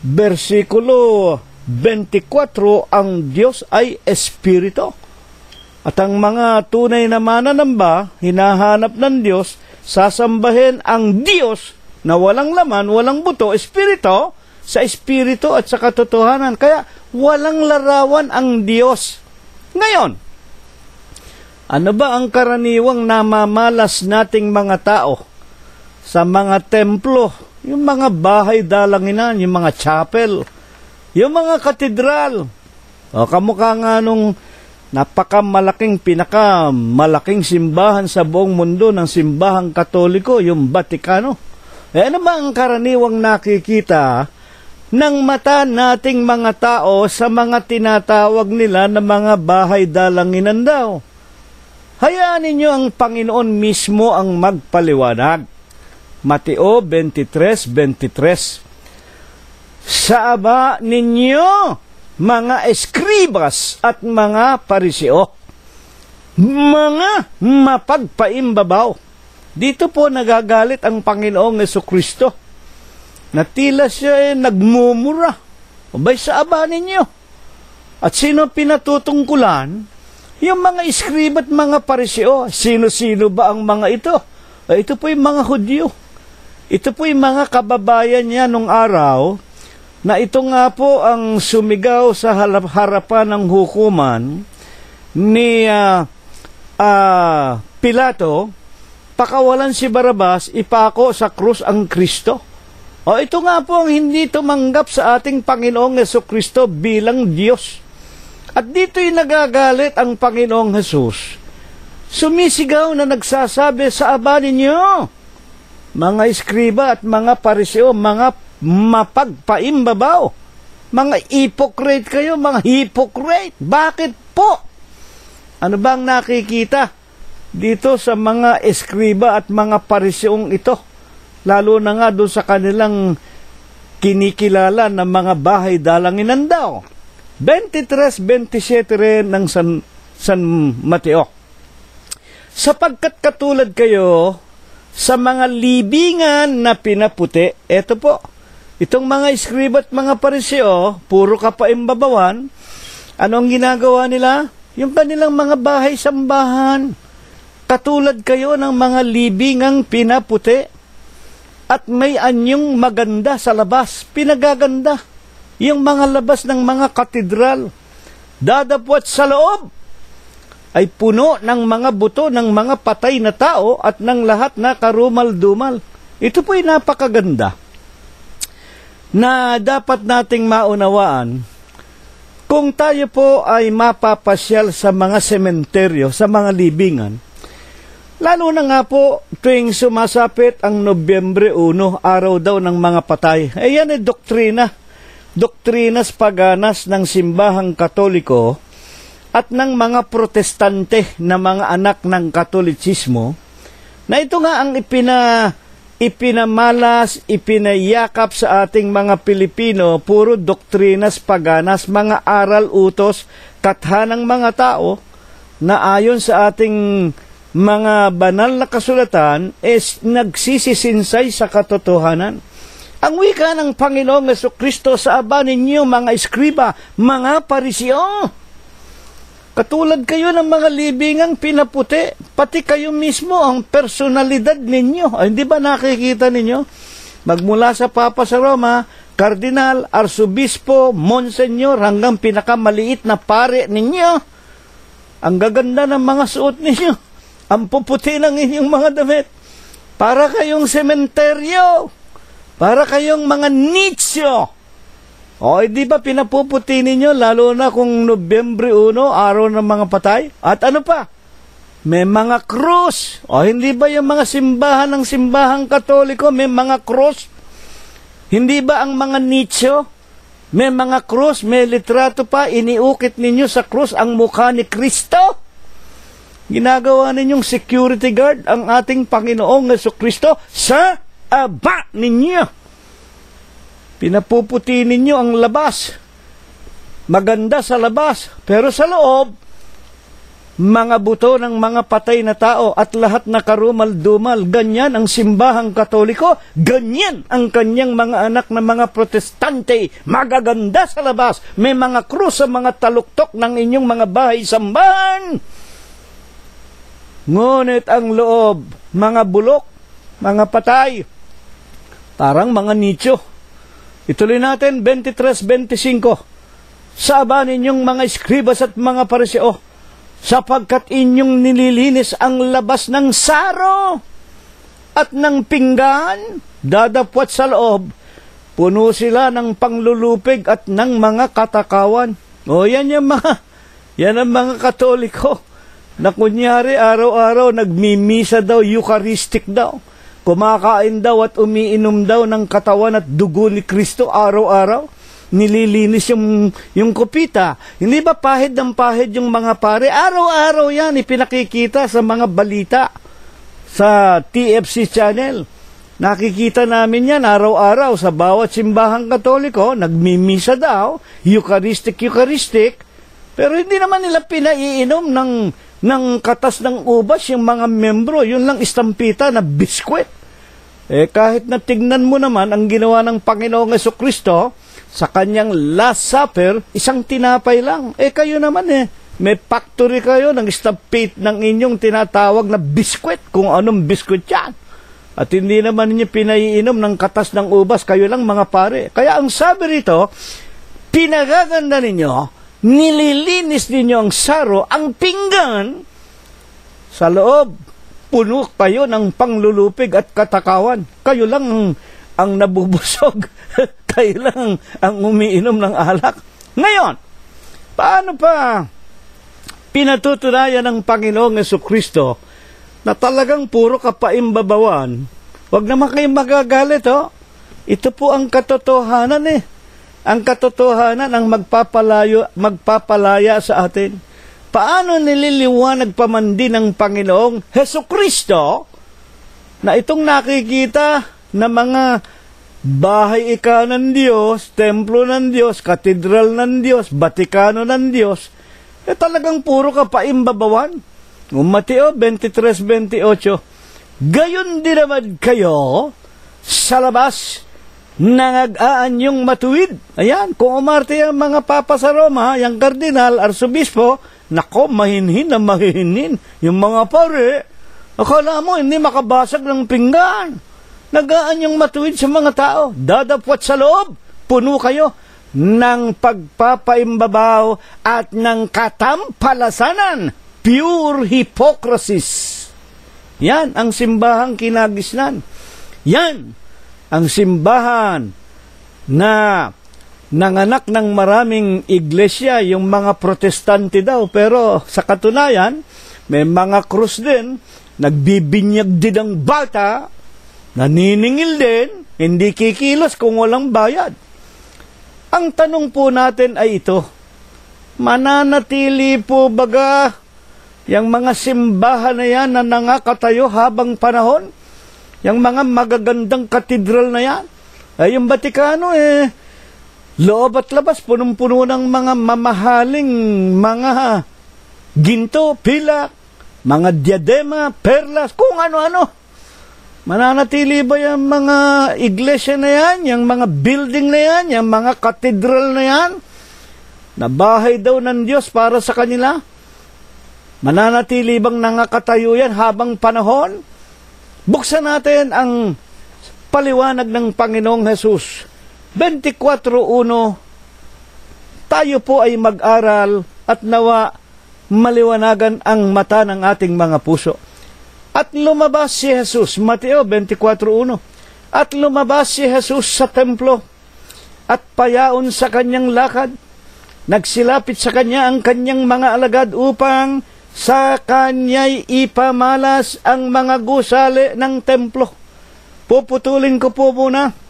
Speaker 3: versikulo 24, ang Diyos ay Espiritu. At ang mga tunay na mananamba, hinahanap ng Diyos, sasambahin ang Diyos na walang laman, walang buto, Espiritu, sa Espiritu at sa katotohanan. Kaya walang larawan ang Diyos. Ngayon, ano ba ang karaniwang namamalas nating mga tao sa mga templo, yung mga bahay dalanginan, yung mga chapel, yung mga katedral? Kamukha nga nung pinakamalaking simbahan sa buong mundo ng simbahang Katoliko, yung Vatikano. Ano ba ang karaniwang nakikita ng mata nating mga tao sa mga tinatawag nila na mga bahay dalanginan daw? Hayaan ninyo ang Panginoon mismo ang magpaliwanag. Mateo 23:23. sa aba ninyo, mga eskribas at mga pariseo, mga mapagpaimbabaw. Dito po nagagalit ang Panginoong Jesucristo na tila siya nagmumura. Abay, sa aba ninyo. At sino pinatutungkulan? Yung mga eskriba at mga pariseo. Sino-sino ba ang mga ito? Ito po yung mga Hudyo. Ito po yung mga kababayan niya nung araw na ito nga po ang sumigaw sa harapan ng hukuman ni Pilato, pakawalan si Barrabas, ipako sa krus ang Kristo. O ito nga po ang hindi tumanggap sa ating Panginoong Jesucristo bilang Diyos. At dito'y nagagalit ang Panginoong Jesus. Sumisigaw na nagsasabi sa aba ninyo, mga eskriba at mga pariseo, mga mapagpaimbabaw, mga hypocrite kayo, mga hypocrite. Bakit po? Ano bang nakikita dito sa mga eskriba at mga pariseong ito? Lalo na nga doon sa kanilang kinikilala na mga bahay dalanginan daw. 23-27 rin ng San Mateo. Sapagkat katulad kayo sa mga libingan na pinaputi, eto po, itong mga eskriba at mga pariseo, puro kapaimbabawan, anong ginagawa nila? Yung kanilang mga bahay-sambahan. Katulad kayo ng mga libingang pinaputi at may anyong maganda sa labas, pinagaganda. Yung mga labas ng mga katedral, dadapwat sa loob, ay puno ng mga buto ng mga patay na tao at ng lahat na karumal-dumal. Ito po'y napakaganda na dapat nating maunawaan kung tayo po ay mapapasyal sa mga sementeryo, sa mga libingan. Lalo na nga po tuwing sumasapit ang Nobyembre 1, araw daw ng mga patay. Ayan ay doktrinas paganas ng simbahang Katoliko at ng mga protestante na mga anak ng Katolicismo, na ito nga ang ipinamalas, ipinayakap sa ating mga Pilipino, puro doktrinas paganas, mga aral utos, kathanang mga tao, na ayon sa ating mga banal na kasulatan, is nagsisisinsay sa katotohanan. Ang wika ng Panginoong Jesucristo sa aba ninyo, mga eskriba, mga pariseo, katulad kayo ng mga libingang pinaputi, pati kayo mismo, ang personalidad ninyo. Ay, hindi ba nakikita ninyo? Magmula sa Papa sa Roma, Kardinal, Arsobispo, Monsenyor, hanggang pinakamaliit na pare ninyo. Ang gaganda ng mga suot ninyo. Ang puputi ng inyong mga damit. Para kayong sementeryo. Para kayong mga nicho. O, di ba pinapuputi ninyo, lalo na kung Nobyembre 1, araw ng mga patay? At ano pa? May mga krus. O, hindi ba yung mga simbahan ng simbahang Katoliko, may mga krus? Hindi ba ang mga nicho, may mga krus, may litrato pa, iniukit ninyo sa krus ang mukha ni Kristo? Ginagawa ninyong security guard ang ating Panginoong Jesucristo sa aba ninyo. Pinapuputi ninyo ang labas. Maganda sa labas, pero sa loob, mga buto ng mga patay na tao at lahat na karumal-dumal. Ganyan ang simbahang Katoliko, ganyan ang kanyang mga anak na mga protestante. Magaganda sa labas, may mga krus sa mga taluktok ng inyong mga bahay-sambahan. Ngunit ang loob, mga bulok, mga patay, parang mga nicho. Ituloy natin, 23-25. Sa aba ninyong mga eskribas at mga pariseo, sapagkat inyong nililinis ang labas ng saro at ng pinggan, dadapwat sa loob, puno sila ng panglulupig at ng mga katakawan. O yan ang mga Katoliko, na kunyari araw-araw nagmimisa daw, Eucharistic daw. Kumakain daw at umiinom daw ng katawan at dugo ni Kristo araw-araw. Nililinis yung kupita. Hindi ba pahid ng pahid yung mga pare? Araw-araw yan ipinakikita sa mga balita sa TFC channel. Nakikita namin yan araw-araw sa bawat simbahang Katoliko, nagmimisa daw, Eucharistic, pero hindi naman nila pinaiinom ng katas ng ubas yung mga membro, yun lang istampita na biskwit. Kahit na tignan mo naman ang ginawa ng Panginoong Jesucristo sa kanyang Last Supper, isang tinapay lang. Kayo naman may factory kayo ng stampit ng inyong tinatawag na biskwit, kung anong biskwit yan. At hindi naman ninyo pinaiinom ng katas ng ubas, kayo lang mga pare. Kaya ang sabi rito, pinagaganda ninyo, nililinis ninyo ang saro, ang pinggan, sa loob, puno kayo ng panglulupig at katakawan. Kayo lang ang nabubusog. Kayo lang ang umiinom ng alak. Ngayon, paano pa pinatutunayan ng Panginoong Jesucristo na talagang puro kapaimbabawan? Huwag naman kayong magagalit, Ito po ang katotohanan Ang katotohanan ang magpapalaya sa atin. Paano nililiwanag pa man din ng Panginoong Jesucristo na itong nakikita na mga bahay ng Diyos, templo ng Diyos, katedral ng Diyos, Batikano ng Diyos, talagang puro kapaimbabawan. Mateo 23:28, gayon din naman kayo sa labas nang yung matuwid. Ayan, kung umarte ang mga papa sa Roma, yung kardinal, arsobispo, nako, mahinhin na mahinhin. Yung mga pare, akala mo hindi makabasag ng pinggan. Nagaan yung matuwid sa mga tao. Dadapwat sa loob, puno kayo ng pagpapaimbabaw at ng katampalasanan. Pure hypocrisy. Yan ang simbahang kinagisnan. Yan ang simbahan na nanganak ng maraming iglesia, yung mga protestante daw. Pero sa katunayan, may mga krus din, nagbibinyag din ang bata, naniningil din, hindi kikilos kung walang bayad. Ang tanong po natin ay ito, mananatili po baga yung mga simbahan na yan na nangakatayo habang panahon? Yung mga magagandang katedral na yan? Yung Batikano loob at labas, punong-puno ng mga mamahaling mga ginto, pilak, mga diadema, perlas, kung ano-ano. Mananatili ba yung mga iglesia na yan, yung mga building na yan, yung mga katedral na yan, na bahay daw ng Diyos para sa kanila? Mananatili bang nangakatayo yan habang panahon? Buksan natin ang paliwanag ng Panginoong Hesus. 24:1, tayo po ay mag-aral at nawa maliwanagan ang mata ng ating mga puso. At lumabas si Jesus, Mateo 24:1, at lumabas si Jesus sa templo at payaon sa kanyang lakad. Nagsilapit sa kanya ang kanyang mga alagad upang sa kanya'y ipamalas ang mga gusali ng templo. Puputulin ko po muna.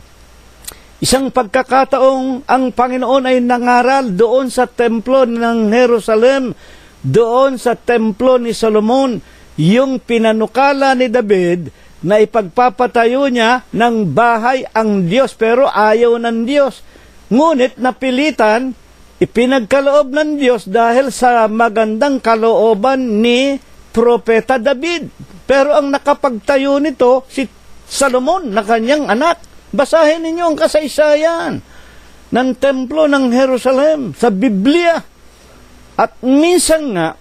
Speaker 3: Isang pagkakataong ang Panginoon ay nangaral doon sa templo ng Jerusalem, doon sa templo ni Solomon, yung pinanukala ni David na ipagpapatayo niya ng bahay ang Diyos, pero ayaw ng Diyos. Ngunit napilitan, ipinagkaloob ng Diyos dahil sa magandang kalooban ni Propeta David. Pero ang nakapagtayo nito, si Solomon na kanyang anak. Basahin ninyo ang kasaysayan ng templo ng Jerusalem sa Biblia. At minsan nga,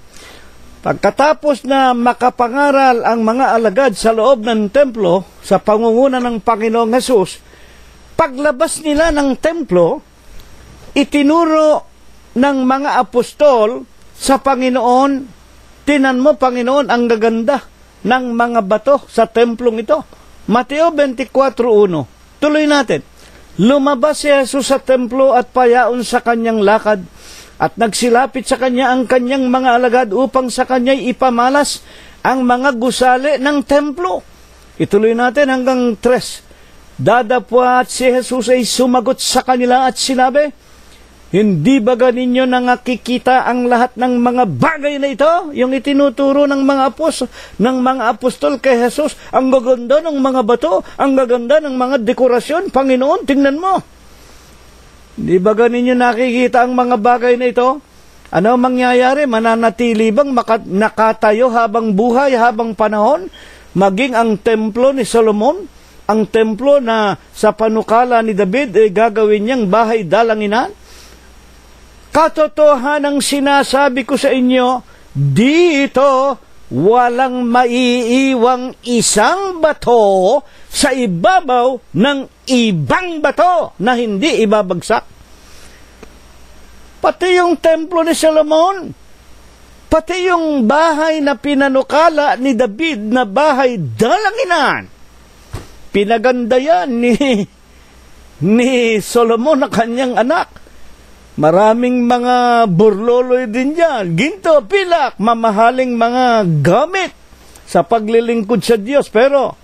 Speaker 3: pagkatapos na makapangaral ang mga alagad sa loob ng templo sa pangunguna ng Panginoong Hesus, paglabas nila ng templo, itinuro ng mga apostol sa Panginoon, tinan mo Panginoon ang gaganda ng mga bato sa templong ito. Mateo 24:1. Tuloy natin. Lumabas si Jesus sa templo at payaon sa kanyang lakad at nagsilapit sa kanya ang kanyang mga alagad upang sa kanya'y ipamalas ang mga gusali ng templo. Ituloy natin hanggang 3. Dadapwat si Jesus ay sumagot sa kanila at sinabi, Hindi ba ninyo nakikita ang lahat ng mga bagay na ito? Yung itinuturo ng mga apostol kay Jesus, ang gaganda ng mga bato, ang gaganda ng mga dekorasyon. Panginoon, tingnan mo. Hindi ba ninyo nakikita ang mga bagay na ito? Ano mangyayari? Mananatili bang nakatayo habang buhay, habang panahon? Maging ang templo ni Solomon, ang templo na sa panukala ni David, gagawin niyang bahay dalanginan? Katotohanang sinasabi ko sa inyo, dito walang maiiwang isang bato sa ibabaw ng ibang bato na hindi ibabagsak. Pati yung templo ni Solomon, pati yung bahay na pinanukala ni David na bahay dalanginan, pinaganda yan ni Solomon na kanyang anak. Maraming mga burloloy din dyan, ginto, pilak, mamahaling mga gamit sa paglilingkod sa Diyos. Pero,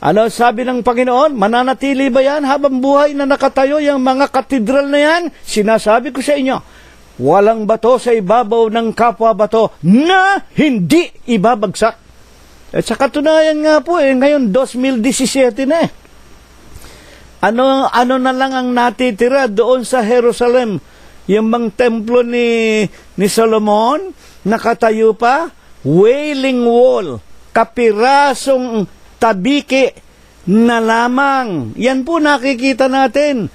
Speaker 3: ano sabi ng Panginoon? Mananatili ba yan habang buhay na nakatayo yung mga katedral na yan? Sinasabi ko sa inyo, walang bato sa ibabaw ng kapwa bato na hindi ibabagsak. At sa katunayan nga po, ngayon 2017 na eh. Ano na lang ang natitira doon sa Jerusalem? Yung mga templo ni Solomon, nakatayo pa, Wailing Wall, kapirasong tabiki na lamang. Yan po nakikita natin.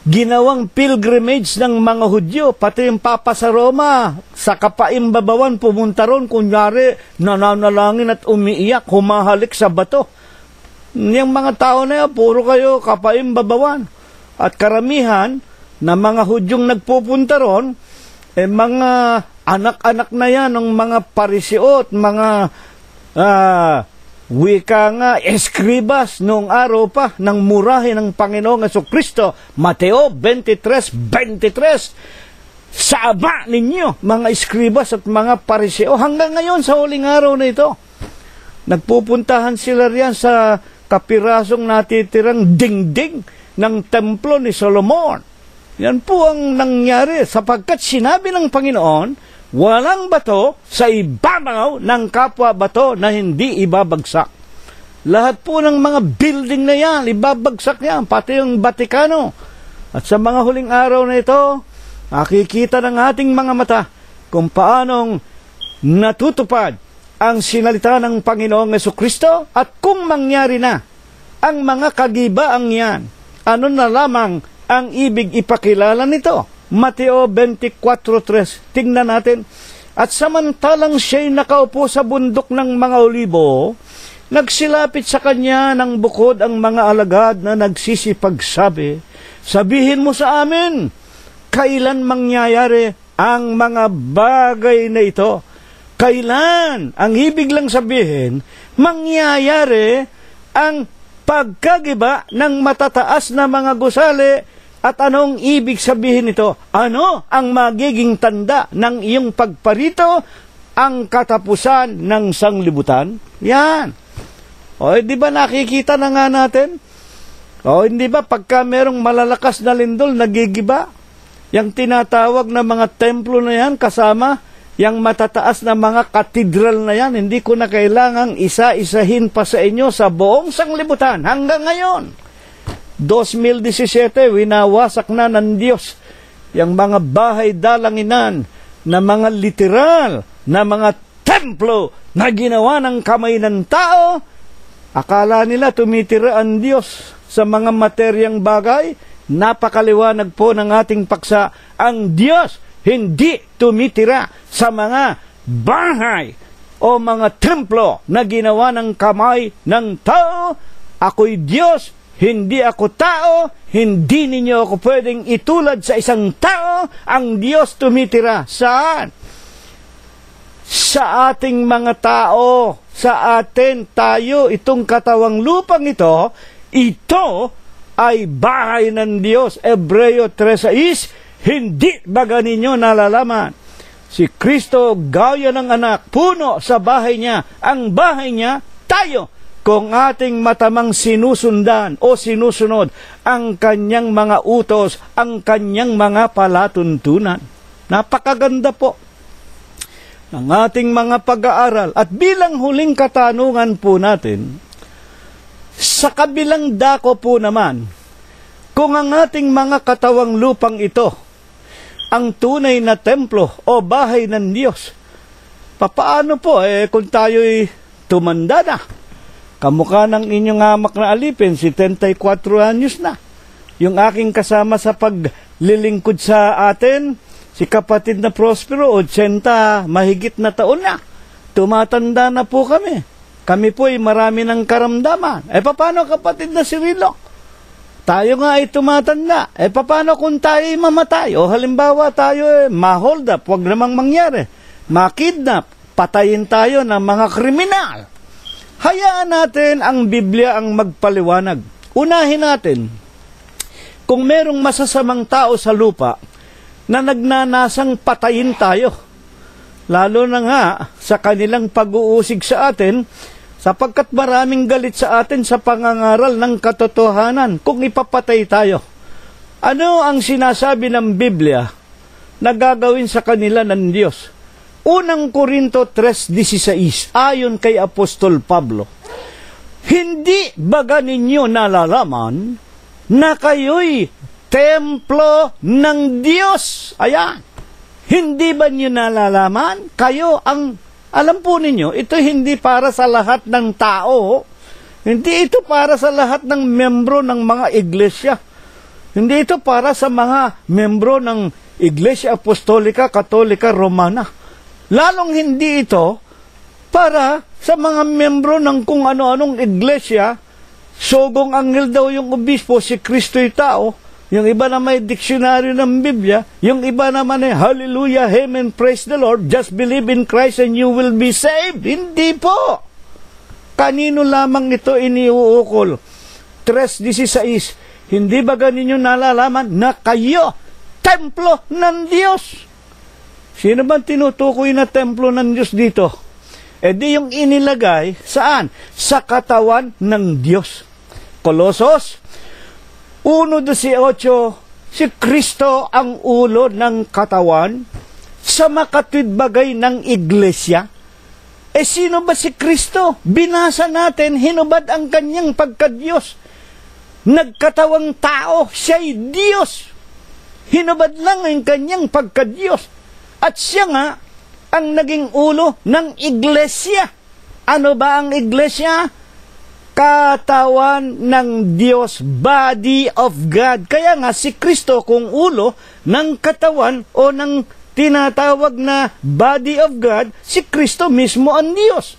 Speaker 3: Ginawang pilgrimage ng mga Hudyo, pati yung Papa sa Roma, sa Kapaimbabawan, pumunta ron, kunyari, nananalangin at umiiyak, humahalik sa bato. Yung mga tao na yan, puro kayo Kapaimbabawan. At karamihan na mga Hudyong nagpupunta ron, mga anak-anak na yan ng mga parisiot, mga wika nga, eskribas noong araw pa ng murahe ng Panginoong Jesucristo. Mateo 23:23. Sa aba ninyo, mga eskribas at mga pariseo, hanggang ngayon sa huling araw na ito, nagpupuntahan sila riyan sa kapirasong natitirang dingding ng templo ni Solomon. Yan po ang nangyari sapagkat sinabi ng Panginoon, walang bato sa ibabaw ng kapwa bato na hindi ibabagsak. Lahat po ng mga building na yan, ibabagsak yan, pati yung Vatikano. At sa mga huling araw na ito, makikita ng ating mga mata kung paanong natutupad ang sinalita ng Panginoong Jesucristo at kung mangyari na ang mga kagibaang yan, ano na lamang ang ibig ipakilala nito. Mateo 24:3. Tingnan natin. At samantalang siya'y nakaupo sa bundok ng mga olibo, nagsilapit sa kanya ng bukod ang mga alagad na nagsisipagsabi, sabihin mo sa amin, kailan mangyayari ang mga bagay na ito? Kailan? Ang ibig lang sabihin, mangyayari ang pagkagiba ng matataas na mga gusali. At anong ibig sabihin nito? Ano ang magiging tanda ng iyong pagparito? Ang katapusan ng sanglibutan? Yan. O, di ba nakikita na nga natin? O, hindi ba pagka merong malalakas na lindol, nagigiba? Yang tinatawag na mga templo na yan, kasama yang matataas na mga katedral na yan, hindi ko na kailangang isa-isahin pa sa inyo sa buong sanglibutan hanggang ngayon. 2017, winawasak na ng Diyos yung mga bahay dalanginan na mga literal na mga templo na ginawa ng kamay ng tao. Akala nila tumitira ang Diyos sa mga materyang bagay. Napakaliwanag po ng ating paksa. Ang Diyos hindi tumitira sa mga bahay o mga templo na ginawa ng kamay ng tao. Ako'y Diyos, hindi ako tao, hindi ninyo ako pwedeng itulad sa isang tao. Ang Diyos tumitira saan? Sa ating mga tao, sa atin, tayo, itong katawang lupang ito ay bahay ng Diyos. Hebreo 3:6, hindi baga ninyo nalalaman? Si Kristo, gaya ng anak, puno sa bahay niya. Ang bahay niya, tayo. kung ating matamang sinusundan o sinusunod ang kanyang mga utos, ang kanyang mga palatuntunan. Napakaganda po ng ating mga pag-aaral. At bilang huling katanungan po natin, sa kabilang dako po naman, kung ang ating mga katawang lupang ito, ang tunay na templo o bahay ng Diyos, papaano po kung tayo'y tumanda na? Kamukha ng inyong amak na alipin, 74 anyos na. Yung aking kasama sa paglilingkod sa atin, si kapatid na Prospero, 80 mahigit na taon na. Tumatanda na po kami. Kami po ay marami ng karamdaman. Paano kapatid na Cirilo? Tayo nga ay tumatanda. Paano kung tayo ay mamatay? O halimbawa tayo ma-hold up, huwag namang mangyari. Ma-kidnap, patayin tayo ng mga kriminal. Hayaan natin ang Biblia ang magpaliwanag. Unahin natin, kung merong masasamang tao sa lupa na nagnanasang patayin tayo, lalo na nga sa kanilang pag-uusig sa atin, sapagkat maraming galit sa atin sa pangangaral ng katotohanan kung ipapatay tayo. Ano ang sinasabi ng Biblia na gagawin sa kanila ng Diyos? Unang Korinto 3:16, ayon kay Apostol Pablo, hindi baga ninyo nalalaman na kayo'y templo ng Diyos? Ayan. Hindi ba niyo nalalaman? Kayo ang, alam po ninyo, ito hindi para sa lahat ng tao. Hindi ito para sa lahat ng membro ng mga iglesia. Hindi ito para sa mga membro ng Iglesia Apostolika, Katolika, Romana. Lalong hindi ito para sa mga membro ng kung ano-anong iglesia. Sogong anghel daw yung obispo, si Kristo'y tao. Yung iba na may diksyonaryo ng Biblia. Yung iba naman hallelujah, amen, praise the Lord, just believe in Christ and you will be saved. Hindi po. Kanino lamang ito iniuukol? 3:16, hindi ba ganinyo nalalaman na kayo templo ng Diyos? Sino ba tinutukoy na templo ng Diyos dito? Di yung inilagay, saan? Sa katawan ng Diyos. Kolosos 1:18, si Kristo ang ulo ng katawan sa makatwidbagay ng iglesia. Sino ba si Kristo? Binasa natin, hinubad ang kanyang pagka-Diyos. Nagkatawang tao, siya'y Diyos. Hinubad lang ang kanyang pagka-Diyos. At siya nga ang naging ulo ng iglesia. Ano ba ang iglesia? Katawan ng Diyos, body of God. Kaya nga si Kristo kung ulo ng katawan o ng tinatawag na body of God, si Kristo mismo ang Diyos.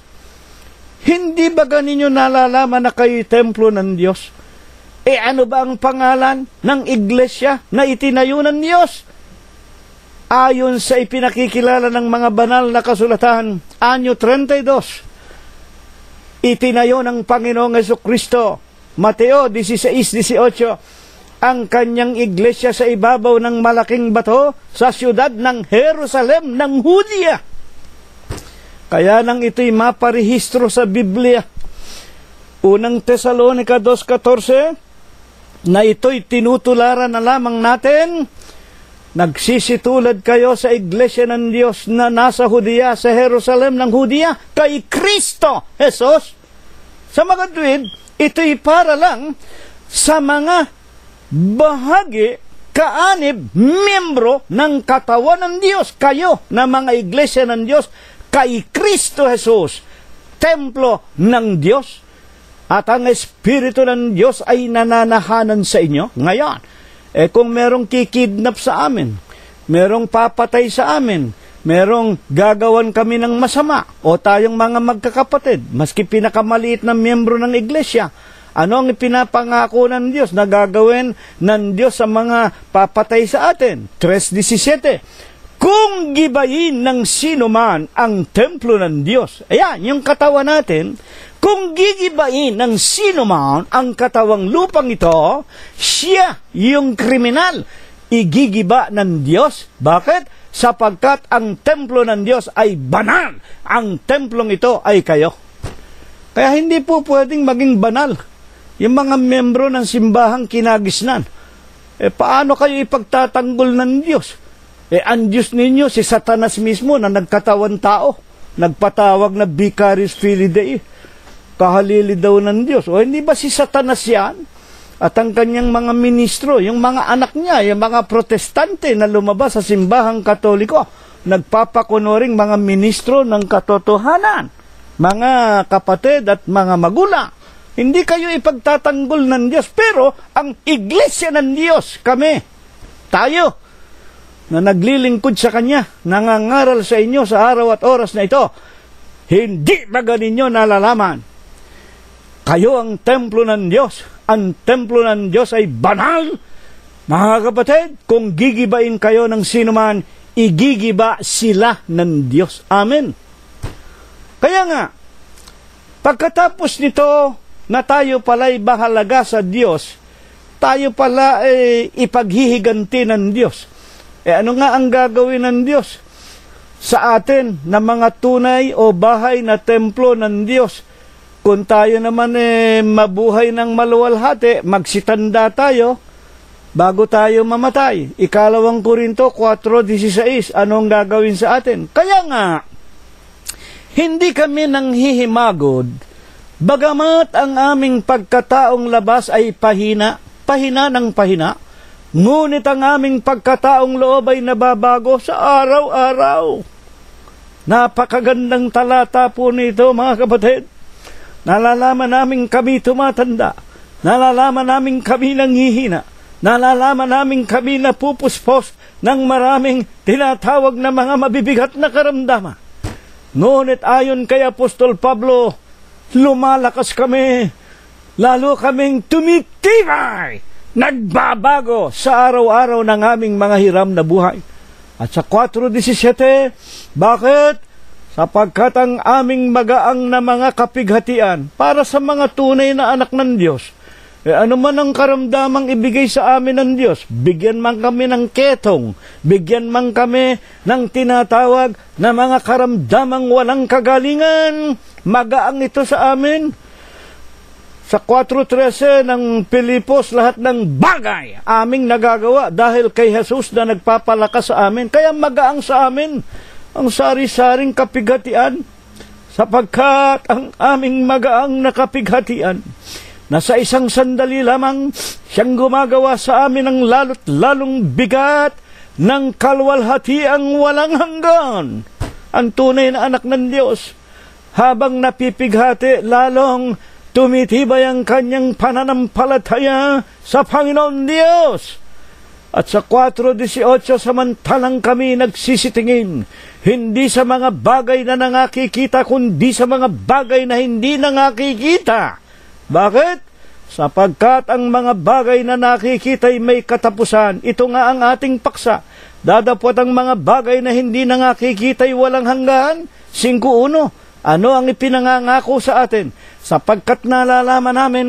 Speaker 3: Hindi ba ganinyo nalalaman na kayo'y templo ng Diyos? Ano ba ang pangalan ng iglesia na itinayo ng Diyos? Ayon sa ipinakikilala ng mga banal na kasulatan, anyo 32, itinayo ng Panginoong Jesucristo, Mateo 16:18, ang kanyang iglesia sa ibabaw ng malaking bato sa siyudad ng Jerusalem ng Hudiya. Kaya nang ito'y maparehistro sa Biblia, unang Tesalonica 2:14, na ito'y tinutularan na lamang natin, nagsisitulad kayo sa iglesia ng Diyos na nasa Hudiya, sa Jerusalem ng Hudiya, kay Kristo Jesus. Sa mga tuwid, ito'y para lang sa mga bahagi, kaanib, miyembro ng katawan ng Diyos. Kayo na mga iglesia ng Diyos, kay Kristo Jesus, templo ng Diyos. At ang Espiritu ng Diyos ay nananahanan sa inyo ngayon. Kung merong kikidnap sa amin, merong papatay sa amin, merong gagawan kami ng masama, o tayong mga magkakapatid, maski pinakamaliit na miyembro ng iglesia, ano ang ipinapangako ng Diyos na gagawin ng Diyos sa mga papatay sa atin? 3:17, kung gibayin ng sino man ang templo ng Diyos, ayan, yung katawan natin, kung gigibain ng sino man ang katawang lupang ito, siya yung kriminal, igigiba ng Diyos. Bakit? Sapagkat ang templo ng Diyos ay banal. Ang templong ito ay kayo. Kaya hindi po pwedeng maging banal yung mga membro ng simbahang kinagisnan. Paano kayo ipagtatanggol ng Diyos? Ang Diyos ninyo, si Satanas mismo na nagkatawan tao, nagpatawag na Vicarious Filii Dei, kahalili daw ng Diyos. Hindi ba si Satanas yan? At ang kanyang mga ministro, yung mga anak niya, yung mga protestante na lumabas sa simbahang Katoliko, nagpapakunuring mga ministro ng katotohanan, mga kapatid at mga magulang. Hindi kayo ipagtatanggol ng Diyos, pero ang iglesia ng Diyos, kami, tayo, na naglilingkod sa Kanya, nangangaral sa inyo sa araw at oras na ito, hindi ba ganinyo nalalaman? Kayo ang templo ng Diyos. Ang templo ng Diyos ay banal. Mga kapatid, kung gigibain kayo ng sinuman, igigiba sila ng Diyos. Amen. Kaya nga, pagkatapos nito na tayo pala'y bahalaga sa Diyos, tayo pala ipaghihiganti ng Diyos. Ano nga ang gagawin ng Diyos sa atin na mga tunay o bahay na templo ng Diyos? Kung tayo naman mabuhay ng maluwalhati, magsitanda tayo bago tayo mamatay. 2 Korinto 4:16, anong gagawin sa atin? Kaya nga, hindi kami nanghihimagod, bagamat ang aming pagkataong labas ay pahina ng pahina, ngunit ang aming pagkataong loob ay nababago sa araw-araw. Napakagandang talata po nito, mga kapatid. Nalalaman namin kami tumatanda. Nalalaman namin kami nanghihina. Nalalaman namin kami napupuspos ng maraming tinatawag na mga mabibigat na karamdaman. Ngunit ayon kay Apostol Pablo, lumalakas kami, lalo kaming tumitibay, nagbabago sa araw-araw ng aming mga hiram na buhay. At sa 4:17, bakit? Sapagkat ang aming magaang na mga kapighatian para sa mga tunay na anak ng Diyos, ano man ang karamdamang ibigay sa amin ng Diyos, bigyan man kami ng ketong, bigyan man kami ng tinatawag na mga karamdamang walang kagalingan, magaang ito sa amin. Sa 4:13 ng Pilipos, lahat ng bagay aming nagagawa dahil kay Jesus na nagpapalakas sa amin, kaya magaang sa amin ang sari-saring kapighatian, sapagkat ang aming magaang na kapighatian na sa isang sandali lamang siyang gumagawa sa amin ng lalo't lalong bigat ng kalwalhatiang walang hanggan. Ang tunay na anak ng Diyos, habang napipighati, lalong tumitibay ang kanyang pananampalataya sa Panginoon Diyos. At sa 4:18, samantalang kami nagsisitingin, hindi sa mga bagay na nangakikita, kundi sa mga bagay na hindi nangakikita. Bakit? Sapagkat ang mga bagay na nakikita ay may katapusan. Ito nga ang ating paksa. Dadapot ang mga bagay na hindi nangakikita ay walang hanggan. 5:1. Ano ang ipinangangako sa atin? Sapagkat nalalaman namin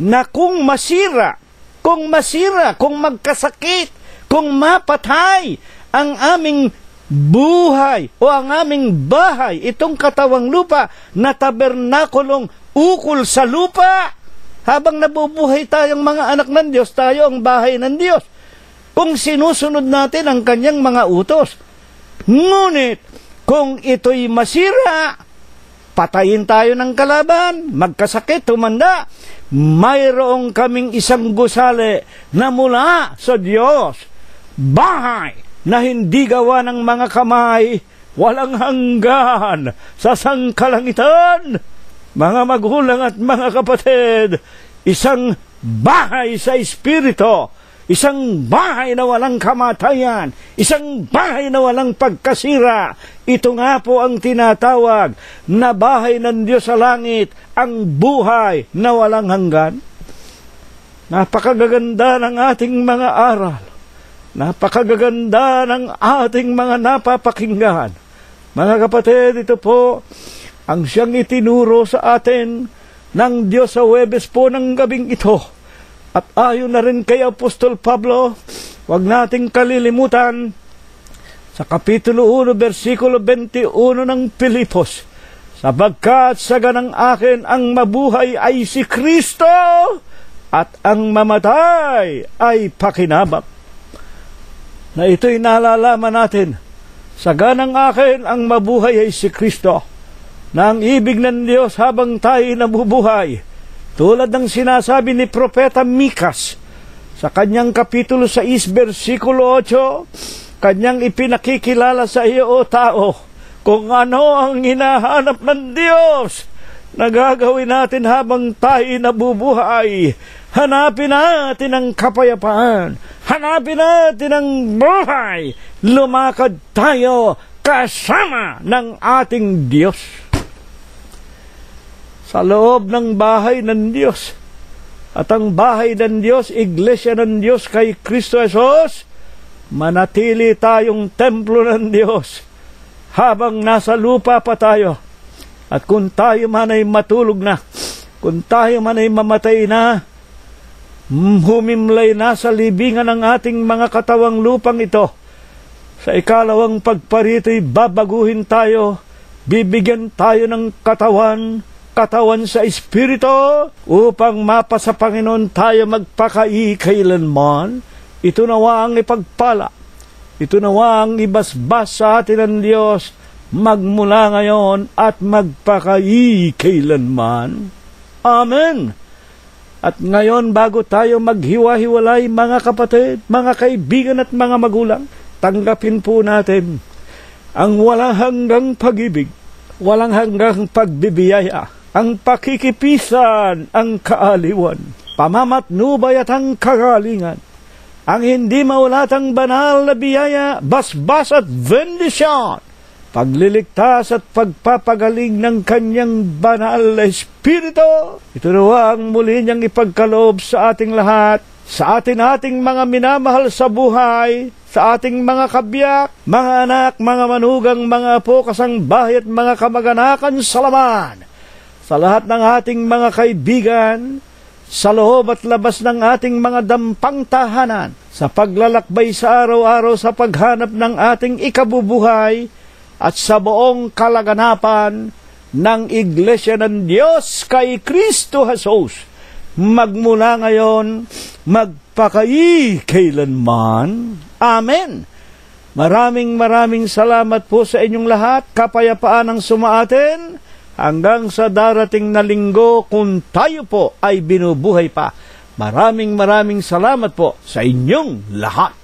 Speaker 3: na kung masira, kung magkasakit, kung mapatay ang aming buhay o ang aming bahay, itong katawang lupa na tabernakulong ukol sa lupa, habang nabubuhay tayong mga anak ng Diyos, tayo ang bahay ng Diyos. Kung sinusunod natin ang kanyang mga utos. Ngunit, kung ito'y masira, patayin tayo ng kalaban, magkasakit, tumanda, mayroong kaming isang gusali na mula sa Diyos, bahay na hindi gawa ng mga kamay, walang hanggan sa sangkalangitan. Mga magulang at mga kapatid, isang bahay sa Espiritu, isang bahay na walang kamatayan, isang bahay na walang pagkasira. Ito nga po ang tinatawag na bahay ng Diyos sa langit, ang buhay na walang hanggan. Napakagaganda ng ating mga aral. Napakagaganda ng ating mga napapakinggan. Mga kapatid, ito po ang siyang itinuro sa atin ng Diyos sa Huwebes po ng gabing ito. At ayon na rin kay Apostol Pablo, huwag nating kalilimutan sa Kapitulo 1, versikulo 21 ng Pilipos. Sapagkat sa ganang akin ang mabuhay ay si Kristo at ang mamatay ay pakinabang. Na ito'y nalalaman natin, sa ganang akin ang mabuhay ay si Kristo, na ang ibig ng Diyos habang tayo nabubuhay, tulad ng sinasabi ni Propeta Mikas sa kanyang Kapitulo 6, versikulo 8, kanyang ipinakikilala sa iyo, o tao, kung ano ang hinahanap ng Diyos na gagawin natin habang tayo nabubuhay. Hanapin natin ang kapayapaan. Hanapin natin ang buhay. Lumakad tayo kasama ng ating Diyos. Sa loob ng bahay ng Diyos. At ang bahay ng Diyos, iglesia ng Diyos kay Kristo Jesus, manatili tayong templo ng Diyos habang nasa lupa pa tayo. At kung tayo man ay matulog na, kung tayo man ay mamatay na, humimlay na sa libingan ng ating mga katawang lupang ito, sa ikalawang pagparito'y babaguhin tayo, bibigyan tayo ng katawan sa Espiritu, upang mapa sa Panginoon tayo magpakailanman. Ito nawa ang ipagpala. Ito nawa ang ibasbas sa atin ng Diyos magmula ngayon at magpakailanman. Amen. At ngayon, bago tayo maghiwa-hiwalay, mga kapatid, mga kaibigan at mga magulang, tanggapin po natin ang walang hanggang pag-ibig, walang hanggang pagbibiyaya, ang pakikipisan, ang kaaliwan, pamamatnubay at ang kagalingan, ang hindi maulatang banal na biyaya, basbas at bendisyon, pagliligtas at pagpapagaling ng kanyang banal na Espiritu. Ito nawa ang muli niyang ipagkaloob sa ating lahat, sa ating mga minamahal sa buhay, sa ating mga kabiyak, mga anak, mga manugang, mga apo, kasangbahay at mga kamag-anakan sa laman, sa lahat ng ating mga kaibigan, sa loob at labas ng ating mga dampang tahanan, sa paglalakbay sa araw-araw sa paghanap ng ating ikabubuhay, at sa buong kalaganapan ng Iglesia ng Diyos kay Kristo Jesus, magmula ngayon, magpakailanman. Amen. Maraming salamat po sa inyong lahat. Kapayapaan ang sumaatin hanggang sa darating na linggo kung tayo po ay binubuhay pa. Maraming salamat po sa inyong lahat.